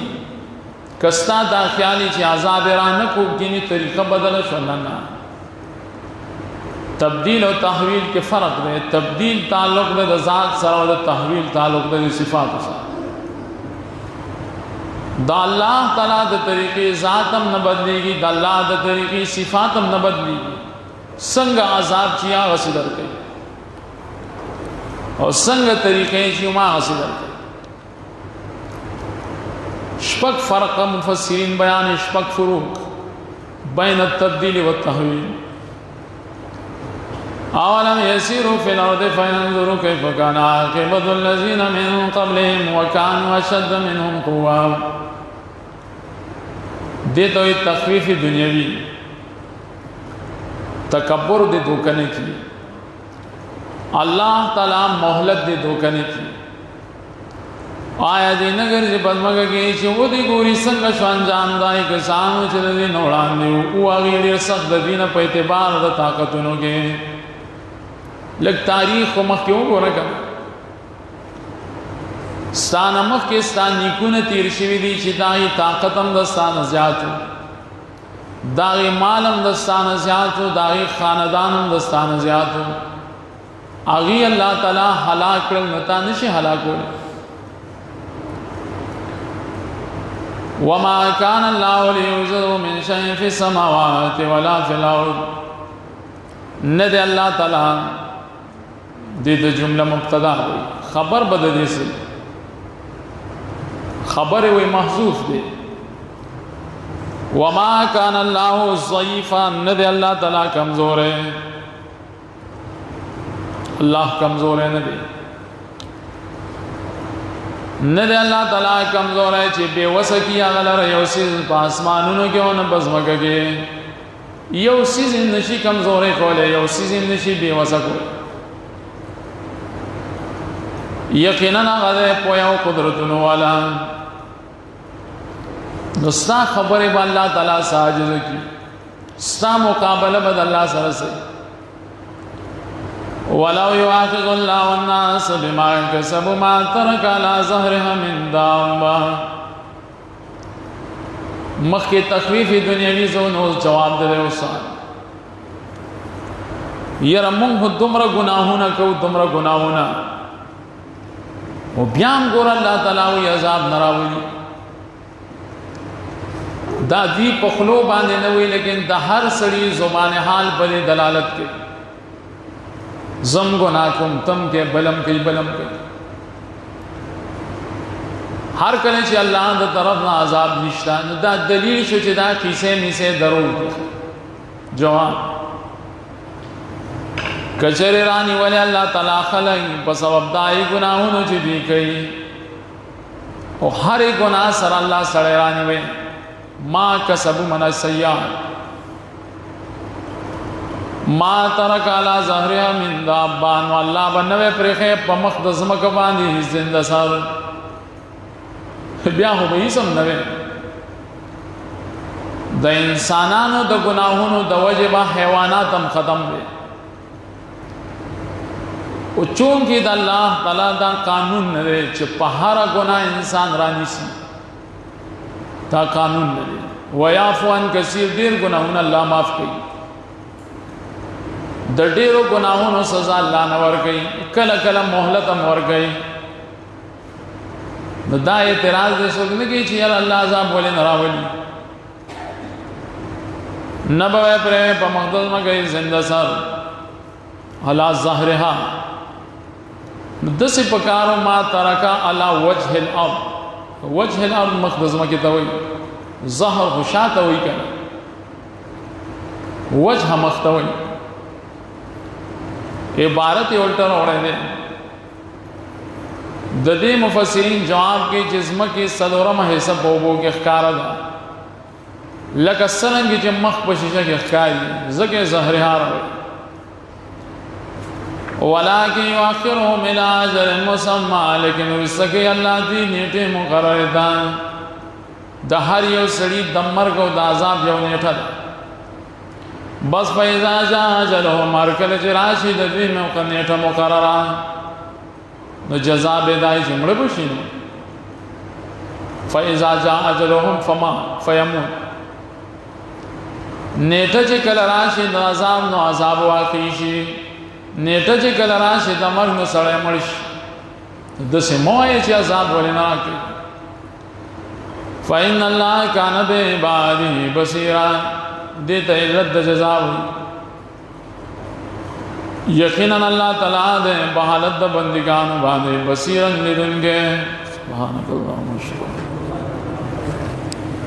कस्ता दा ख्याली चे अज़ाब रान को किनी तरीक़ा बदल शोलना तब्दील और तहवील के फ़र्क में तब्दील ताल्लुक़ दे ज़ात सर और तहवील ताल्लुक़ दे सिफ़ात सर द अल्लाह ताला दे तरीक़े ज़ातम न बदलेगी द अल्लाह दे तरीक़े सिफ़ातम न बदलेगी संग आज़ाब चिया वसीदर के और संग तरीक़े चिमा वसीदर के शपक फ़र्क मुफस्सिरीन बयान शपक फ़ुरूक़ बैन तब्दील व तहवील अवलम यसीरू फिल अर्दि फयंजुरू कैफ कान आक़िबतुल लज़ीना मिन क़ब्लिहिम व कानू अशद्द मिनहुम क़ुव्वा। दे तो ये तख़फ़ीफ़ दुनियावी तकब्बुर दे धोखने की, अल्लाह ताला मोहलत दे धोखने की। आया दी नगर जे बदमग के ची वो दी गोरी संग अंजाम दाई के सामू चले दी नौड़ान दी वो आगे ढेर सख्त दीन पे एतबार द ताकतों के लग तारीख को मख क्यों गोरा कर स्थान मख के स्थान निकुन तीर शिवी दी चिताई ताकतम द स्थान ज़्यादा दागी मालम द स्थान ज़्यादा दागी खानदानम द स्थान ज़्यादा आगे अल्लाह ताला हलाक कर नता निशे हलाक हो। वमा कान अल्लाहु लियुज़िरु मिन शैइन फिस समावाति वला फिल अर्द। न दे अल्लाह ताला दे तो जुमला मुब्तदा हुई खबर बदले से खबर हुई महजूफ दे। वमा कान अल्लाहु ज़ईफ़ा। न दे अल्लाह ताला कमज़ोर है, अल्लाह कमज़ोर है न दे। न दे अल्लाह ताला कमज़ोर है चे बेवस किया गलर योसीज आसमानों के न बज़मग के योसीज नशी कमज़ोर है खोले योसीज नशी बेवस को यकीनन गदे पोया कुदरतुन वाला नुस्ता खबर है अल्लाह ताला साजिद की स्ता मुकाबला बद अल्लाह सर से। वला युआखिज़ुल्लाहु अन्नास बिमा कसबू मा तरक अला ज़हरिहा मिन दाब्बा। मख के तख़वीफ़ दुनियावी ज़ोनो जवाब दे रहे उसान ये रमुंग दुमरा गुनाहों को दुमरा गुनाहों वो ब्याम गोर अल्लाह ताला हुई अज़ाब नरावली दादी पखलो बांधे न हुई लेकिन द हर सड़ी ज़ुबान हाल बले दलालत के जम गुनाकुम तम के बलम के बलम के हर कले से अल्लाह द तरफ ना अजाब निश्ता दा दलील शुचिदा किसे मिसे दरूर जवाब कचरे रानी वाले अल्लाह ताला खलाई बस अब्दाई गुनाहों ची भी कई और हर एक गुनाह सर अल्लाह सड़े रानी वे माँ कसबू मना सयार मा तरक अला ज़हरिहा मिन दाब्बा। अल्लाह बनवे प्रेखे पमख दज़मक बांधी जिंदा सर ब्याह हो गई सम नवे द इंसानानो द गुनाहों द वजबा हैवानात हम ख़त्म बे चूँ की अल्लाह ताला दा कानून नरे च पहाड़ा गुनाह इंसान रानी सी ता कानून नरे वयाफ़ु अन कसीर देर गुनाहों अल्लाह माफ़ कई द ढेरों गुनाहों सज़ा अल्लाह न वर गई कल कल मोहलत वर गई दा एतराज़ दे सकने की चीज़ अल्लाह अज़ाब बोले नरावली न बवे प्रे पमखदल में गई जिंदा सर अला ज़हरिहा दस पकारो मा तरका अला वजहिल अर्द। वजहिल अर्द मखदज़ में की तवई ज़हर खुशा तवई कर वजह मख्तवई इबारत उल्टर ओढ़े ने ददे मुफस्सिरीन जवाब के जिस्म के सदोरम हिस्सा बोबो के ख़ारा दा लकसरन की जमख पशिशा के ख़ारी ज़के ज़हरिहार वला के युअख़्खिरुहुम इला अजलिन मुसम्मा। लेकिन उसके अल्लाह दी नेटे मुक़र्रर दान द हर यो सड़ी दमर को दाज़ाब जो नेठा बस फ़ैज़ा जा अजलुहुम मरकल राशि दबी में नेठा मुक़र्ररा न जज़ा बेदाई जुमड़े बुशीन फ़ैज़ा जा अजलुहुम फमा फ़यमून नेठा चे कल राशि द अज़ाब नो अज़ाब वाक़ईशी नेटा चे कल राशि द मर्ग नो सड़े मर्श दसे मोए चे अज़ाब वाले ना के फ़इन्न अल्लाह कान बिइबादिही बसीरा देता रद्द जज़ा यकीनन अल्लाह तआला दे बहालत बंदिगान बांधे बसीरन निदन के सुभानअल्लाह।